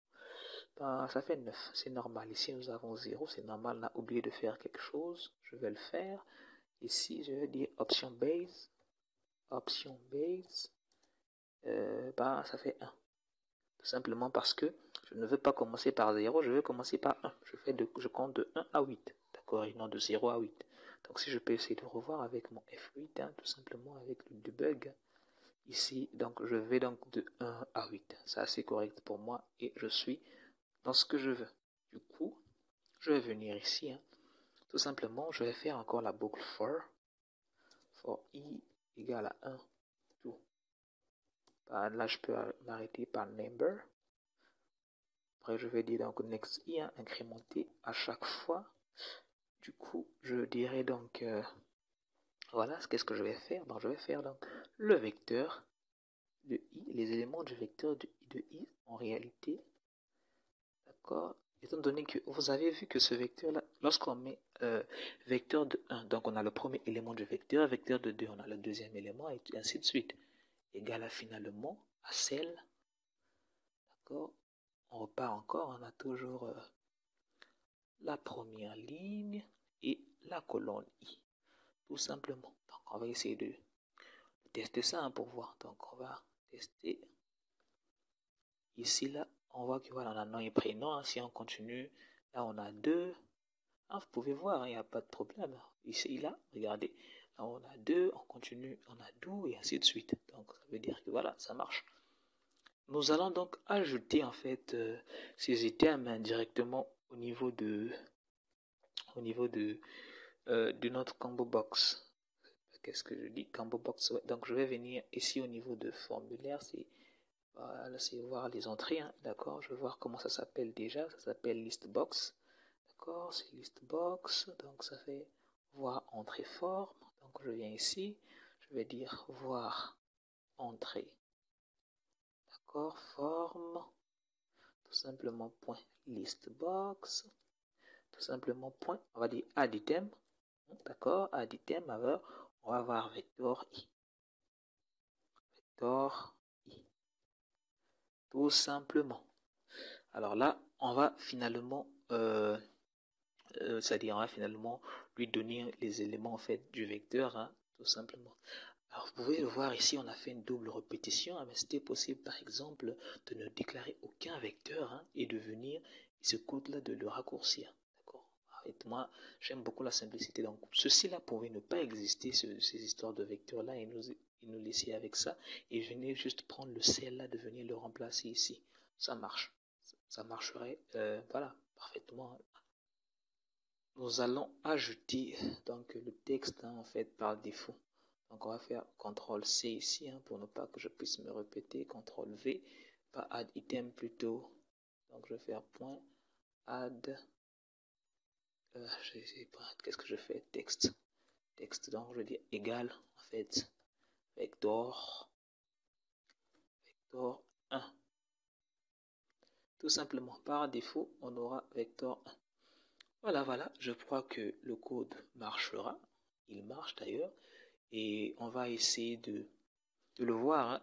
Ben, ça fait 9, c'est normal. Ici, nous avons 0, c'est normal. On a oublié de faire quelque chose. Je vais le faire. Ici, je vais dire option base. Option base. Ben, ça fait 1. Tout simplement parce que je ne veux pas commencer par 0, je veux commencer par 1. Je compte de 1 à 8. D'accord? Et non de 0 à 8. Donc, si je peux essayer de revoir avec mon F8, hein, tout simplement avec le debug. Ici, donc, je vais donc de 1 à 8. C'est assez correct pour moi et je suis dans ce que je veux. Du coup, je vais venir ici, hein, Tout simplement, je vais faire encore la boucle for i égale à 1, tout. Là, je peux m'arrêter par number. Après, je vais dire donc next i, incrémenter à chaque fois. Du coup, je dirais donc, voilà, qu'est-ce que je vais faire? Je vais faire donc le vecteur de i, les éléments du vecteur de i en réalité. D'accord? Étant donné que vous avez vu que ce vecteur-là, lorsqu'on met vecteur de 1, donc on a le premier élément du vecteur de 2, on a le deuxième élément, et ainsi de suite. Égal à finalement à celle, d'accord? On repart encore, on a toujours la première ligne et la colonne i, tout simplement. Donc on va essayer de tester ça pour voir. Donc on va tester. Ici, là, on voit que voilà, on a nom et prénom. Si on continue, là, on a 2. Vous pouvez voir, il n'y a pas de problème. Ici, là, regardez. Là, on a 2, on continue, on a 12 et ainsi de suite. Donc, ça veut dire que voilà, ça marche. Nous allons donc ajouter, en fait, ces items directement au niveau de notre combo box. Qu'est-ce que je dis? Combo box. Ouais. Donc, je vais venir ici au niveau de formulaire. Voilà, c'est voir les entrées, d'accord, je vais voir comment ça s'appelle déjà, ça s'appelle listbox, d'accord, c'est listbox, donc ça fait voir entrée forme, donc je viens ici, je vais dire voir entrée, d'accord, forme, tout simplement point listbox, tout simplement point, on va dire add item, d'accord, add item, alors on va voir vector i, tout simplement. Alors là, on va finalement, c'est-à-dire on va finalement lui donner les éléments en fait du vecteur, tout simplement. Alors vous pouvez le voir ici, on a fait une double répétition, mais c'était possible par exemple de ne déclarer aucun vecteur et de venir ce code-là de le raccourcir. D'accord. Avec moi, j'aime beaucoup la simplicité. Donc ceci là pouvait ne pas exister, ces histoires de vecteurs là, et nous laisser avec ça, et venir juste prendre le cell là, de venir le remplacer ici. Ça marche. Ça marcherait, voilà, parfaitement. Nous allons ajouter donc le texte en fait par défaut. Donc on va faire CTRL-C ici pour ne pas que je puisse me répéter. CTRL-V, pas add item plutôt. Donc je vais faire point add. Qu'est-ce que je fais? Texte. Texte, donc je dis égal en fait vector 1. Tout simplement, par défaut, on aura vector 1. Voilà, je crois que le code marchera. Il marche d'ailleurs. Et on va essayer de le voir.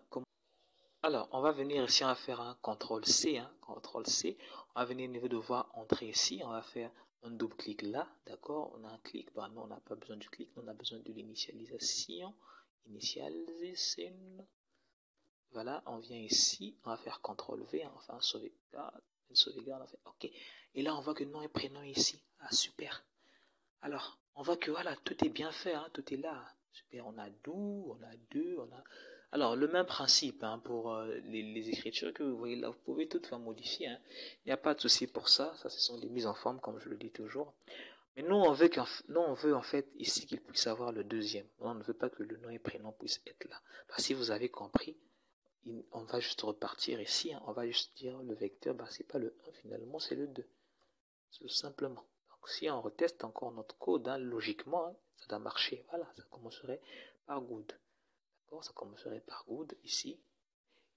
Alors, on va venir ici, on va faire un CTRL-C. CTRL-C. On va venir au niveau de voir entrer ici. On va faire un double clic là. D'accord? On a un clic. Non, on n'a pas besoin du clic. On a besoin de l'initialisation. Initialisation. Voilà, on vient ici. On va faire CTRL-V. On va faire un sauvegarde. Une sauvegarde. On fait OK. Et là, on voit que nom et prénom ici. Ah, super. Alors, on voit que voilà, tout est bien fait, tout est là. Super, on a do, on a deux, on a... Alors, le même principe pour les écritures que vous voyez là, vous pouvez toutefois modifier. Il n'y a pas de souci pour ça. Ça, ce sont des mises en forme, comme je le dis toujours. Mais nous, on veut en fait ici qu'il puisse avoir le deuxième. On ne veut pas que le nom et prénom puissent être là. Si vous avez compris, on va juste repartir ici. On va juste dire le vecteur, c'est pas le 1 finalement, c'est le 2. Tout simplement. Donc, si on reteste encore notre code, logiquement, ça doit marcher. Voilà, ça commencerait par good. D'accord, ça commencerait par good ici.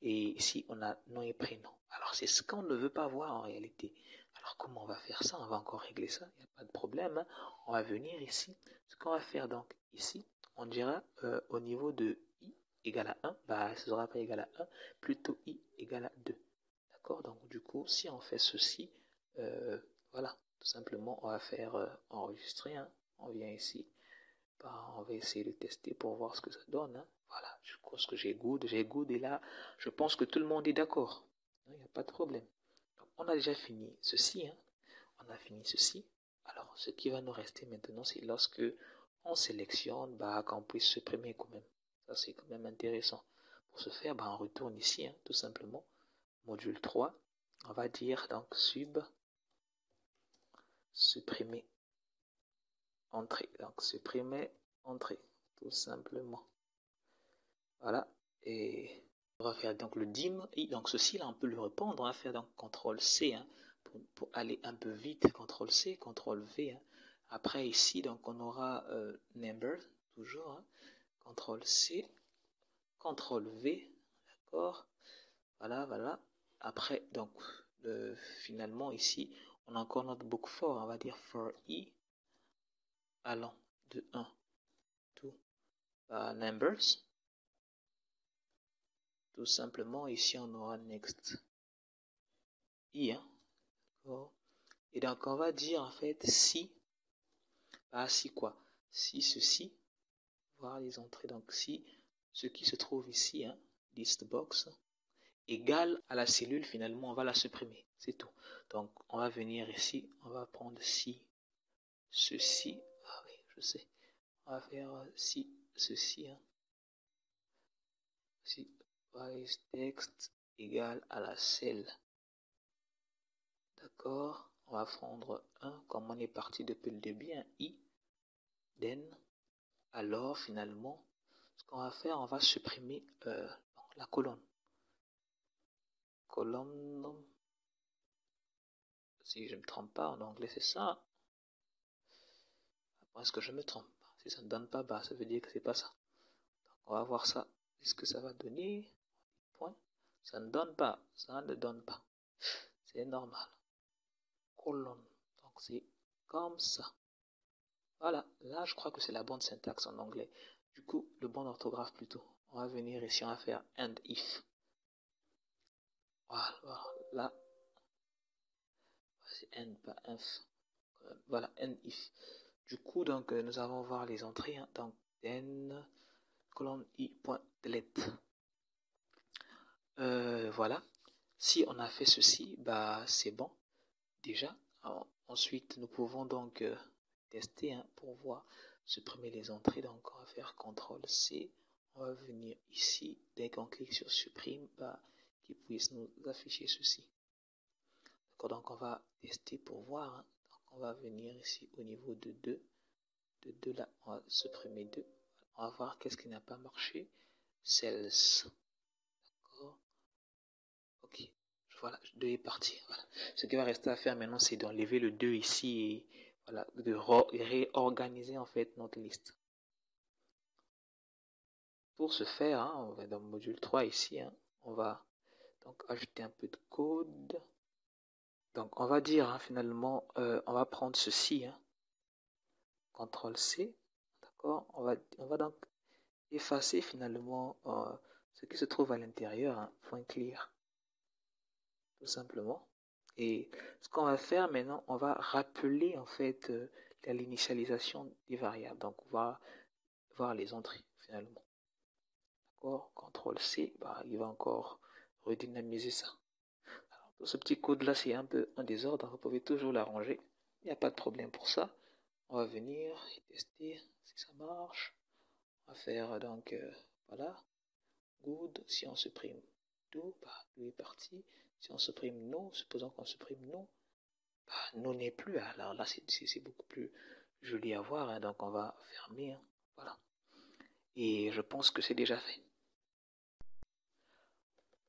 Et ici, on a nom et prénom. Alors, c'est ce qu'on ne veut pas voir en réalité. Alors, comment on va faire ça? On va encore régler ça. Il n'y a pas de problème. On va venir ici. Ce qu'on va faire donc ici, on dira au niveau de i égale à 1, ce sera pas égal à 1, plutôt i égale à 2. D'accord? Donc, du coup, si on fait ceci, voilà, tout simplement, on va faire enregistrer. On vient ici. On va essayer de tester pour voir ce que ça donne. Voilà, je pense que j'ai good et là, je pense que tout le monde est d'accord. Il n'y a pas de problème. Donc, on a déjà fini ceci. On a fini ceci. Alors, ce qui va nous rester maintenant, c'est lorsque on sélectionne, qu'on puisse supprimer quand même. Ça, c'est quand même intéressant. Pour ce faire, on retourne ici, tout simplement. Module 3. On va dire donc supprimer entrée. Donc supprimer entrée, tout simplement. Voilà. Et on va faire donc le dim. Et donc ceci là, on peut le répondre. On va faire donc CTRL C hein, pour aller un peu vite. CTRL C, CTRL V. Hein. Après ici, donc on aura number, toujours. Hein. CTRL C, CTRL V. D'accord. Voilà, voilà. Après, donc, finalement ici, on a encore notre book for. On va dire for i allant de 1 to numbers. Tout simplement, ici, on aura next i. Hein. Et donc, on va dire en fait si, si quoi? Si ceci, voir les entrées. Donc, si ce qui se trouve ici, hein, list box, égale à la cellule, finalement, on va la supprimer. C'est tout. Donc, on va venir ici, on va prendre si, ceci. Ah oui, je sais. On va faire si, ceci. Hein. Si, text égale à la cell. D'accord. On va prendre 1, comme on est parti depuis le début, un i. Then, alors, finalement, ce qu'on va faire, on va supprimer la colonne. Colonne, si je ne me trompe pas, en anglais c'est ça. Est-ce que je me trompe? Si ça ne donne pas bas, ça veut dire que c'est pas ça. Donc, on va voir ça. Est-ce que ça va donner? Point. Ça ne donne pas. Ça ne donne pas. C'est normal. Colonne. Donc, c'est comme ça. Voilà. Là, je crois que c'est la bonne syntaxe en anglais. Du coup, le bon orthographe plutôt. On va venir ici, on va faire and if. Voilà. Là, c'est and, pas inf. Voilà, and if. Du coup, donc, nous allons voir les entrées. Hein. Donc, then, colonne i.delete. Voilà. Si on a fait ceci, bah c'est bon déjà. Alors, ensuite, nous pouvons donc tester hein, pour voir supprimer les entrées. Donc, on va faire CTRL C. On va venir ici. Dès qu'on clique sur supprime, bah, qu'il puisse nous afficher ceci. D'accord, donc on va tester pour voir. Hein. Donc, on va venir ici au niveau de 2. De 2 là, on va supprimer 2. On va voir qu'est-ce qui n'a pas marché. Cells. D'accord. Ok. Voilà, 2 est parti. Voilà. Ce qui va rester à faire maintenant, c'est d'enlever le 2 ici et voilà, de réorganiser en fait notre liste. Pour ce faire, hein, on va dans le module 3 ici, hein, on va donc ajouter un peu de code. Donc on va dire hein, finalement, on va prendre ceci, hein, CTRL C, d'accord. On va donc effacer finalement ce qui se trouve à l'intérieur, hein, point clear, tout simplement. Et ce qu'on va faire maintenant, on va rappeler en fait l'initialisation des variables. Donc on va voir les entrées finalement. D'accord, CTRL C, bah, il va encore redynamiser ça. Alors, pour ce petit code là, c'est un peu en désordre, vous pouvez toujours l'arranger. Il n'y a pas de problème pour ça. On va venir et tester si ça marche. On va faire donc voilà, good. Si on supprime do, bah, do est parti. Si on supprime no, supposons qu'on supprime no, bah, no n'est plus. Alors là, c'est beaucoup plus joli à voir. Hein, donc on va fermer. Hein, voilà. Et je pense que c'est déjà fait.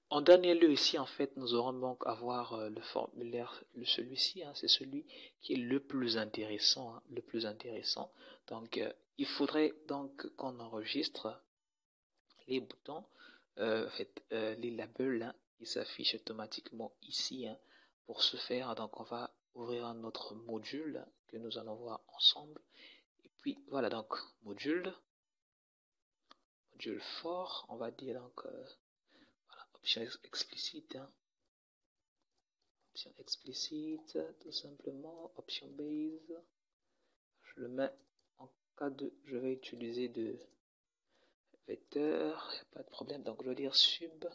En dernier lieu ici, en fait, nous aurons donc à voir le formulaire, celui-ci, hein, c'est celui qui est le plus intéressant, hein, le plus intéressant. Donc, il faudrait donc qu'on enregistre les boutons, en fait, les labels, hein, ils s'affichent automatiquement ici. Hein. Pour ce faire, donc, on va ouvrir un autre module que nous allons voir ensemble. Et puis, voilà, donc, module fort, on va dire donc, voilà, option explicite, hein. Option explicite, tout simplement, option base, je le mets en cas de, je vais utiliser de vecteur, il n'y a pas de problème, donc je vais dire sub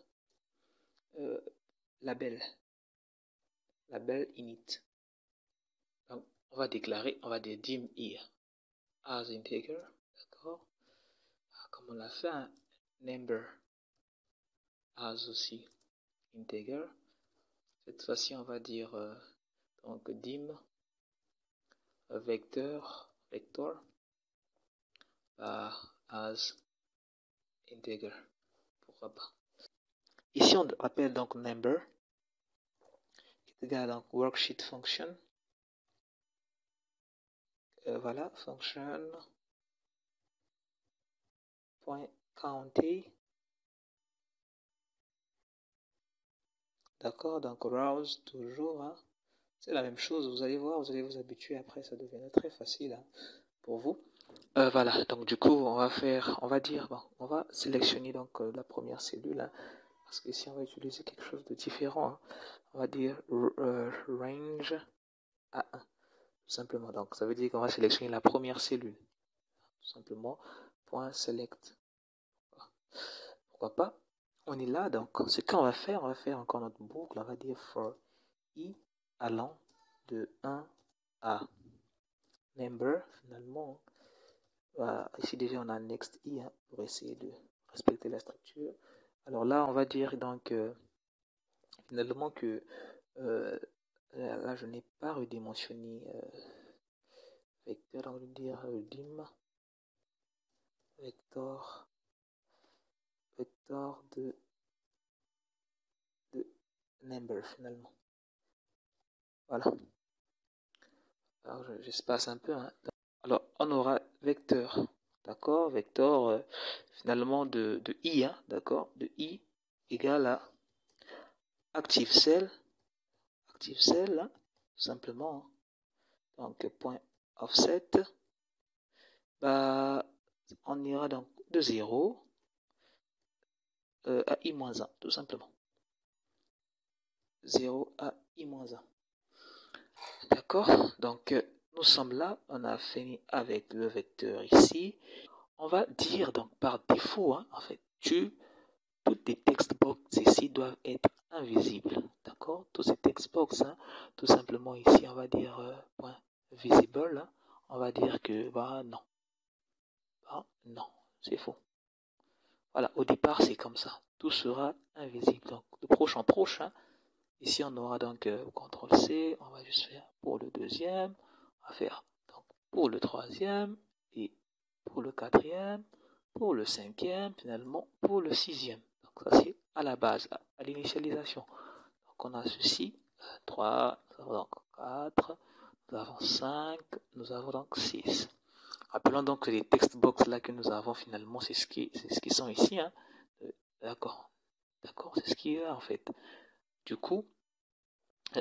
label init. Donc on va déclarer, on va dire dim here as integer, d'accord, comme on l'a fait, un number as aussi integer. Cette fois-ci on va dire donc dim vecteur vector as integer. Pourquoi pas. Ici, on rappelle donc number qui est égal à donc worksheet function. Voilà, function point county. D'accord, donc rouse toujours. Hein. C'est la même chose, vous allez voir, vous allez vous habituer après, ça devient très facile hein, pour vous. Voilà, donc du coup, on va sélectionner donc la première cellule, hein, parce que ici on va utiliser quelque chose de différent. Hein. On va dire range A1, tout simplement. Donc ça veut dire qu'on va sélectionner la première cellule, tout simplement. Point select. Pourquoi pas? On est là, donc ce qu'on va faire, encore notre boucle, on va dire for i allant de 1 à number, finalement. Voilà, ici déjà on a next i hein, pour essayer de respecter la structure. Alors là, on va dire donc finalement que là je n'ai pas redimensionné vecteur, donc je vais dire dim vector de number finalement. Voilà. Alors j'espace un peu. Hein. Alors on aura vecteur, d'accord, vecteur finalement de i, hein, d'accord, de i égale à active cell, hein, tout simplement. Hein. Donc point offset, bah on ira donc de 0 à i-1, tout simplement. 0 à i-1. D'accord, donc nous sommes là, on a fini avec le vecteur ici. On va dire donc par défaut, hein, en fait, toutes les textbox ici doivent être invisibles. D'accord, tous ces textbox, hein, tout simplement ici, on va dire point visible. Hein, on va dire que bah non, non, c'est faux. Voilà, au départ c'est comme ça, tout sera invisible. Donc de proche en proche, hein, ici on aura donc CTRL C, on va juste faire pour le deuxième, on va faire donc pour le troisième et pour le quatrième, pour le cinquième, finalement pour le sixième. Donc ça c'est à la base, à l'initialisation. Donc on a ceci, 3, nous avons donc 4, nous avons 5, nous avons donc 6. Rappelons donc que les textbox là que nous avons finalement, c'est ce qui sont ici. Hein. D'accord, c'est ce qui est là en fait. Du coup,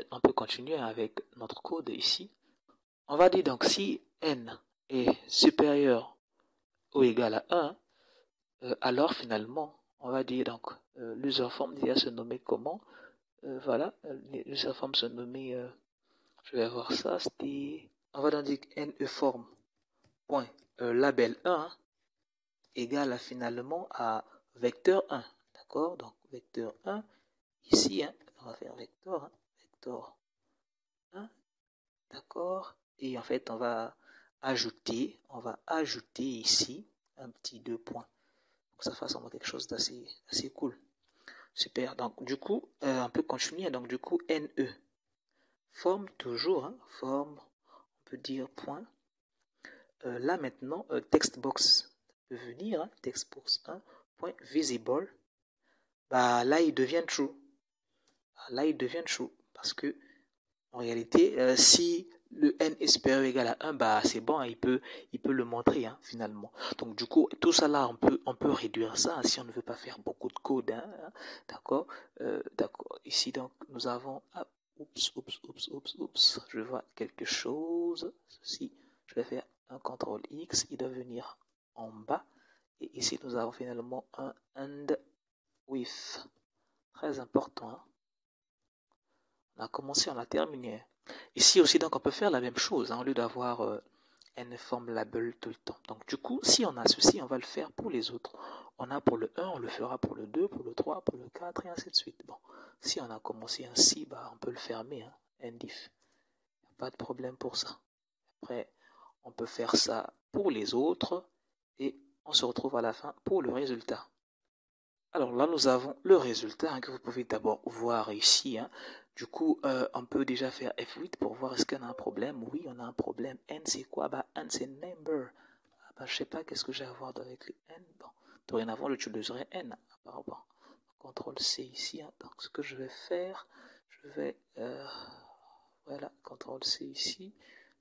on peut continuer avec notre code ici. On va dire donc si n est supérieur ou égal à 1, alors finalement, on va dire donc l'userform va se nommer comment? Voilà, l'userform se nommer, je vais voir ça, c'était, on va donc dire neform point label 1 égale à, finalement à vecteur 1, d'accord? Donc vecteur 1 ici, hein, on va faire vecteur, hein, vecteur 1, d'accord? Et en fait, on va ajouter ici un petit 2 points pour que ça fasse quelque chose d'assez cool. Super. Donc du coup, on peut continuer. Donc du coup, NE forme toujours, hein, forme, on peut dire point. Là maintenant, textbox peut venir, hein, textbox 1 point visible. Bah là il devient true. Là il devient true parce que en réalité, si le n est supérieur ou égal à 1, bah c'est bon, hein, il peut le montrer hein, finalement. Donc du coup, tout ça là, on peut réduire ça hein, si on ne veut pas faire beaucoup de code. Hein, d'accord, d'accord. Ici donc nous avons, ah, oups, je vois quelque chose. Ceci, je vais faire un CTRL X, il doit venir en bas. Et ici nous avons finalement un end with, très important. Hein. On a commencé, on a terminé. Ici aussi, donc, on peut faire la même chose, hein, au lieu d'avoir nform label tout le temps. Donc, du coup, si on a ceci, on va le faire pour les autres. On a pour le 1, on le fera pour le 2, pour le 3, pour le 4, et ainsi de suite. Bon, si on a commencé ainsi, bah, on peut le fermer, hein, ndif. Pas de problème pour ça. Après, on peut faire ça pour les autres, et on se retrouve à la fin pour le résultat. Alors là, nous avons le résultat hein, que vous pouvez d'abord voir ici. Hein. Du coup, on peut déjà faire F8 pour voir est-ce qu'on a un problème. Oui, on a un problème. N, c'est quoi? Bah, N, c'est number. Bah, je sais pas qu'est-ce que j'ai à voir avec les N. Bon, dorénavant, j'utiliserai N, apparemment. CTRL C ici. Hein. Donc, ce que je vais faire, je vais... voilà, CTRL C ici.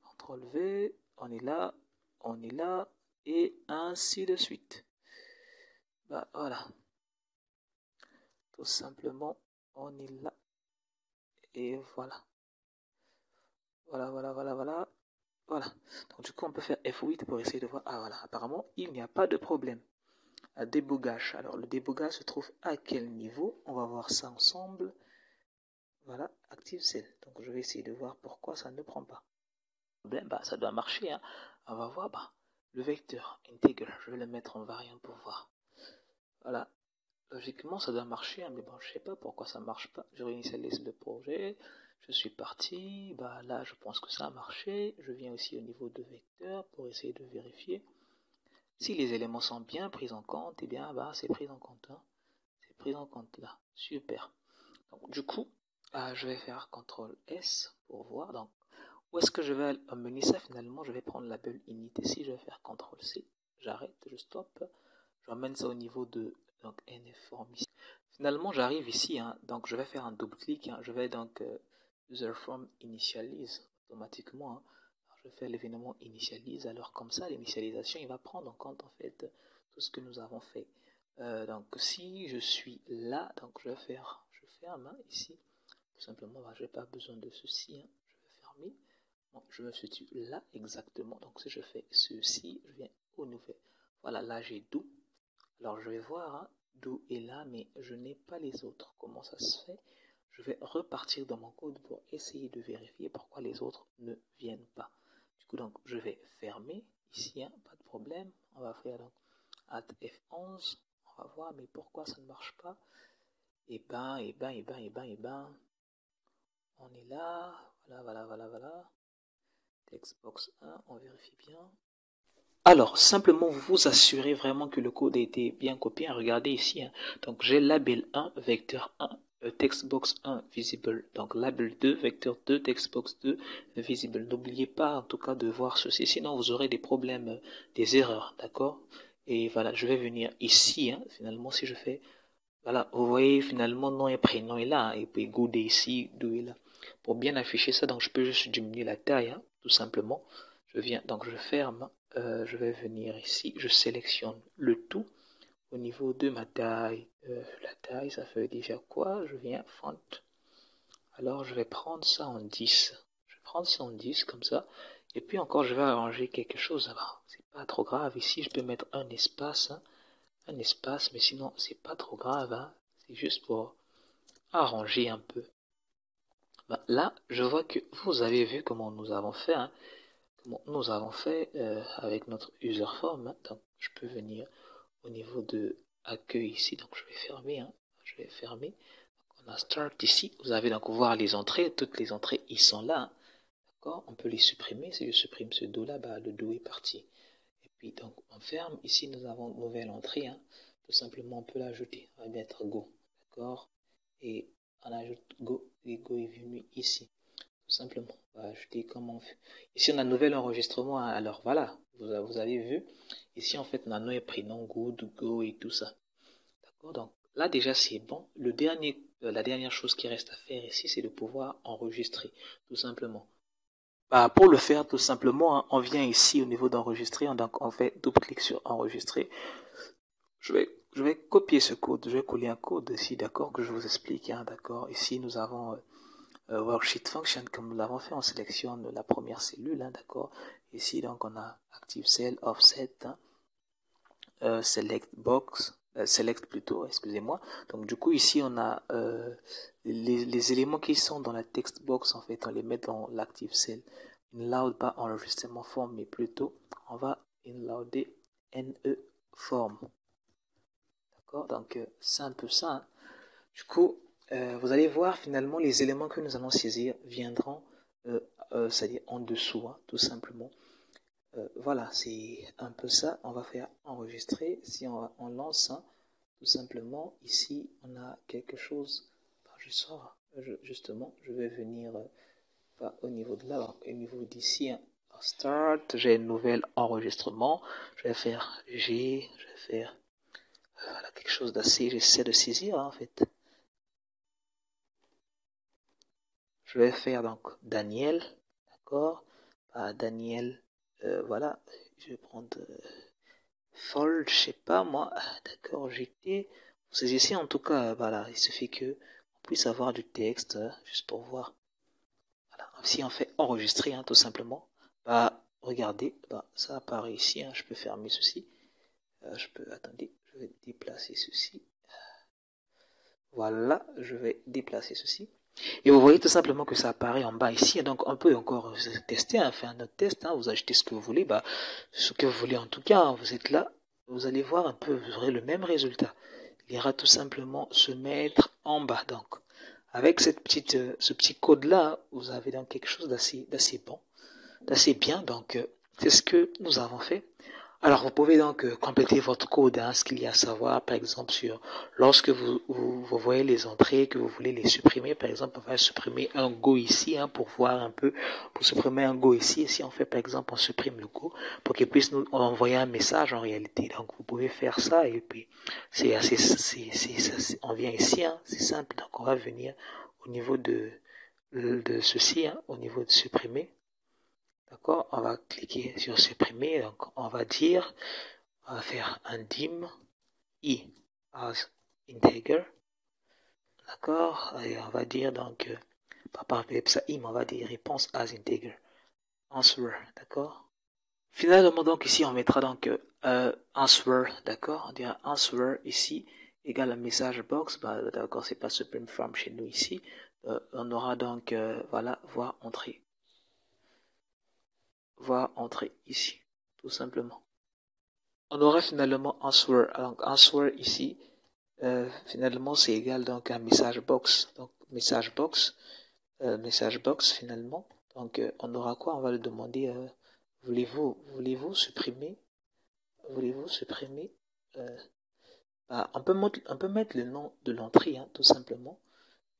CTRL V. On est là, et ainsi de suite. Bah, voilà. Tout simplement, on est là. Et voilà. Voilà. Donc du coup, on peut faire F8 pour essayer de voir. Ah voilà, apparemment, il n'y a pas de problème. Débogage. Alors, le débogage se trouve à quel niveau? On va voir ça ensemble. Voilà, Active Cell. Donc, je vais essayer de voir pourquoi ça ne prend pas. Problème, bah, ça doit marcher. Hein. On va voir, bah, le vecteur integer. Je vais le mettre en variant pour voir. Voilà. Logiquement, ça doit marcher, hein, mais bon, je sais pas pourquoi ça marche pas. Je réinitialise le projet. Je suis parti, bah là je pense que ça a marché. Je viens aussi au niveau de vecteur pour essayer de vérifier. Si les éléments sont bien pris en compte, et bien bah c'est pris en compte. Hein. C'est pris en compte là. Super. Donc du coup, je vais faire CTRL S pour voir. Donc où est-ce que je vais amener ça finalement? Je vais prendre la bulle init ici, je vais faire CTRL C. J'arrête, je stoppe. Je ramène ça au niveau de donc nform ici. Finalement j'arrive ici, hein, donc je vais faire un double clic. Hein, je vais donc userForm initialise automatiquement. Hein. Alors, je fais l'événement initialise. Alors comme ça, l'initialisation, il va prendre en compte en fait tout ce que nous avons fait. Donc si je suis là, donc je ferme hein, ici. Tout simplement, bah, je n'ai pas besoin de ceci. Hein. Je vais fermer. Bon, je me situe là exactement. Donc si je fais ceci, je viens au nouvel. Voilà, là j'ai do. Alors je vais voir, hein, do est là, mais je n'ai pas les autres. Comment ça se fait? Je vais repartir dans mon code pour essayer de vérifier pourquoi les autres ne viennent pas. Du coup, donc, je vais fermer ici, hein, pas de problème. On va faire donc Alt F11. On va voir, mais pourquoi ça ne marche pas? Et ben, on est là. Voilà. Textbox 1, on vérifie bien. Alors, simplement vous assurez vraiment que le code a été bien copié. Regardez ici. Hein. Donc, j'ai label 1, vecteur 1, textbox 1, visible. Donc, label 2, vecteur 2, textbox 2, visible. N'oubliez pas en tout cas de voir ceci, sinon vous aurez des problèmes, des erreurs. D'accord? Et voilà, je vais venir ici. Hein, finalement, si je fais... Voilà, vous voyez finalement nom et prénom est là. Hein, et puis good est ici, do est là. Pour bien afficher ça, donc je peux juste diminuer la taille, hein, tout simplement. Je viens, donc je ferme. Je vais venir ici, je sélectionne le tout au niveau de ma taille. La taille, ça fait déjà quoi? Je viens font. Alors je vais prendre ça en 10. Je vais prendre ça en 10 comme ça. Et puis encore, je vais arranger quelque chose. C'est pas trop grave. Ici, je peux mettre un espace. Hein, un espace, mais sinon, c'est pas trop grave. Hein, c'est juste pour arranger un peu. Ben, là, je vois que vous avez vu comment nous avons fait. Hein. Nous avons fait avec notre userform. Hein. Donc, je peux venir au niveau de accueil ici. Donc, je vais fermer. Hein. Je vais fermer. Donc, on a start ici. Vous avez donc voir les entrées. Toutes les entrées, ils sont là. Hein. D'accord? On peut les supprimer. Si je supprime ce do là, bah, le do est parti. Et puis, donc, on ferme. Ici, nous avons une nouvelle entrée. Hein. Tout simplement, on peut l'ajouter. On va mettre go. D'accord? Et on ajoute go. Et go est venu ici. Tout simplement, on va ajouter comme on fait. Ici, on a un nouvel enregistrement. Alors voilà, vous avez vu. Ici, en fait, on a nom et prénom, good, go et tout ça. D'accord? Donc là, déjà, c'est bon. La dernière chose qui reste à faire ici, c'est de pouvoir enregistrer, tout simplement. Bah, pour le faire, tout simplement, hein, on vient ici au niveau d'enregistrer. Donc, on fait double-clic sur enregistrer. Je vais copier ce code. Je vais coller un code ici, d'accord, que je vous explique. Hein, d'accord. Ici, nous avons... worksheet function, comme nous l'avons fait, on sélectionne la première cellule, hein, d'accord. Ici, donc, on a active cell, offset, hein, select box, select plutôt, excusez-moi. Donc, du coup, ici, on a les éléments qui sont dans la text box, en fait, on les met dans l'active cell. Inload pas enregistrement form, mais plutôt, on va inloader ne form. D'accord, donc, c'est un peu ça. Hein. Du coup, vous allez voir finalement les éléments que nous allons saisir viendront, c'est-à-dire en dessous, hein, tout simplement. Voilà, c'est un peu ça. On va faire enregistrer. Si on lance, hein, tout simplement, ici, on a quelque chose. Je sors justement, je vais venir pas au niveau de là, au niveau d'ici, hein. Start, j'ai un nouvel enregistrement. Je vais faire G, je vais faire voilà, quelque chose d'assez, j'essaie de saisir hein, en fait. Je vais faire donc Daniel, d'accord, Daniel, voilà, je vais prendre fold, je sais pas moi, d'accord, GT. Vous saisissez en tout cas, voilà, il suffit que on puisse avoir du texte, juste pour voir. Voilà, si on fait enregistrer, hein, tout simplement, regardez, ça apparaît ici, hein, je peux fermer ceci, attendez, je vais déplacer ceci. Voilà, je vais déplacer ceci. Et vous voyez tout simplement que ça apparaît en bas ici. Donc on peut encore tester, hein, faire un autre test. Hein, vous achetez ce que vous voulez, ce que vous voulez en tout cas. Hein, vous êtes là, vous allez voir un peu, vous aurez le même résultat. Il ira tout simplement se mettre en bas. Donc avec ce petit code là, vous avez donc quelque chose d'assez bon, d'assez bien. Donc c'est ce que nous avons fait. Alors, vous pouvez donc compléter votre code, hein, ce qu'il y a à savoir, par exemple, lorsque vous voyez les entrées, que vous voulez les supprimer, par exemple, on va supprimer un go ici, hein, pour voir un peu, pour supprimer un go ici, et si on fait, par exemple, on supprime le go, pour qu'il puisse nous envoyer un message en réalité. Donc, vous pouvez faire ça, et puis, on vient ici, hein, c'est simple, donc on va venir au niveau de ceci, hein, au niveau de supprimer. D'accord, on va cliquer sur supprimer, donc on va dire, on va faire un dim i as integer, d'accord, et on va dire donc, par ça im, on va dire réponse as integer, answer, d'accord. Finalement donc ici on mettra donc answer, d'accord, on dira answer ici égale un message box, d'accord, c'est pas supreme from chez nous ici, on aura donc voilà, voir entrer ici, tout simplement. On aura finalement answer. Donc answer ici, finalement c'est égal donc à message box. Donc message box finalement. Donc on aura quoi? On va le demander. Voulez-vous supprimer? Voulez-vous supprimer? On peut mettre le nom de l'entrée, hein, tout simplement.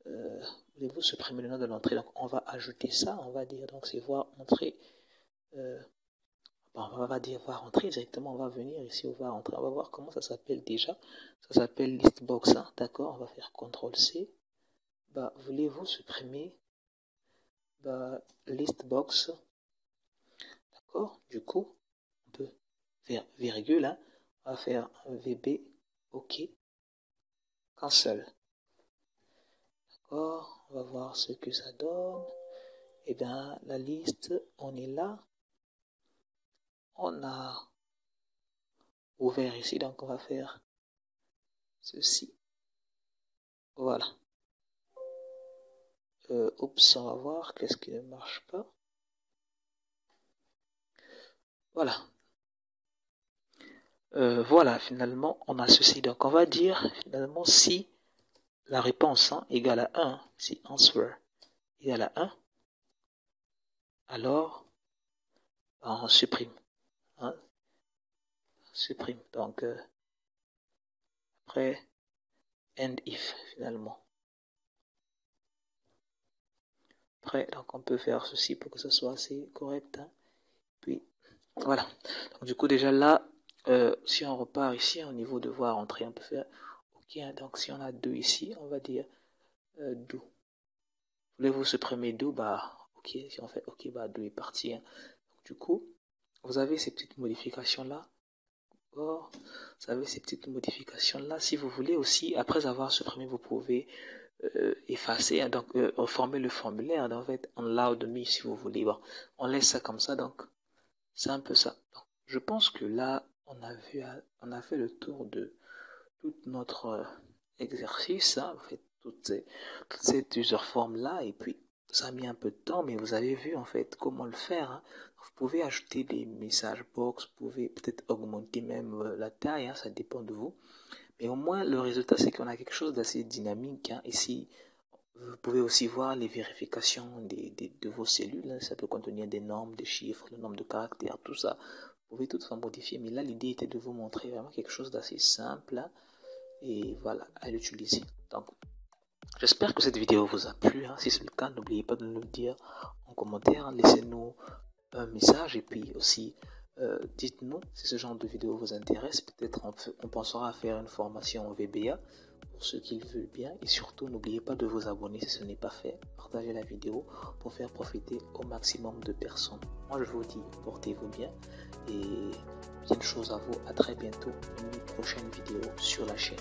Voulez-vous supprimer le nom de l'entrée? Donc on va ajouter ça. On va dire donc c'est voir entrer. On va dire voir entrer directement, on va venir ici, on va entrer, on va voir comment ça s'appelle déjà. Ça s'appelle listbox, hein, d'accord, on va faire CTRL-C. Voulez-vous supprimer listbox, d'accord, du coup, on peut faire virgule, hein, on va faire VB, OK, cancel. D'accord, on va voir ce que ça donne. Et bien, la liste, on est là. On a ouvert ici, donc on va faire ceci. Voilà. Oups, on va voir qu'est-ce qui ne marche pas. Voilà. Voilà, finalement, on a ceci. Donc, on va dire, finalement, si la réponse égale à 1, si answer égale à 1, alors, on supprime. Hein, supprime. Donc, après, end if, finalement. Après, donc, on peut faire ceci pour que ce soit assez correct. Hein. Puis, voilà. Donc, du coup, déjà là, si on repart ici, au niveau de voir entrer, on peut faire OK. Hein, donc, si on a 2 ici, on va dire do. Voulez-vous supprimer do? OK. Si on fait OK, do est parti. Hein. Donc, du coup, vous avez ces petites modifications-là. Vous avez ces petites modifications-là. Si vous voulez aussi, après avoir supprimé, vous pouvez effacer, hein, donc reformer le formulaire. En fait, on loud me si vous voulez. Bon, on laisse ça comme ça. Donc, c'est un peu ça. Donc, je pense que là, on a fait le tour de tout notre exercice. Hein, en fait, toutes ces plusieurs formes-là. Et puis, ça a mis un peu de temps, mais vous avez vu en fait comment le faire. Hein. Vous pouvez ajouter des messages box, vous pouvez peut-être augmenter même la taille, hein, ça dépend de vous. Mais au moins, le résultat, c'est qu'on a quelque chose d'assez dynamique. Hein. Ici, vous pouvez aussi voir les vérifications de vos cellules. Hein. Ça peut contenir des normes, des chiffres, le nombre de caractères, tout ça. Vous pouvez tout ça modifier. Mais là, l'idée était de vous montrer vraiment quelque chose d'assez simple. Hein, et voilà, à l'utiliser. Donc, J'espère que cette vidéo vous a plu. Si c'est le cas, n'oubliez pas de nous le dire en commentaire. Laissez-nous un message et puis aussi dites-nous si ce genre de vidéo vous intéresse. Peut-être on pensera à faire une formation en VBA pour ceux qui le veulent bien. Et surtout, n'oubliez pas de vous abonner si ce n'est pas fait. Partagez la vidéo pour faire profiter au maximum de personnes. Moi, je vous dis, portez-vous bien et bien de choses à vous. À très bientôt. Une prochaine vidéo sur la chaîne.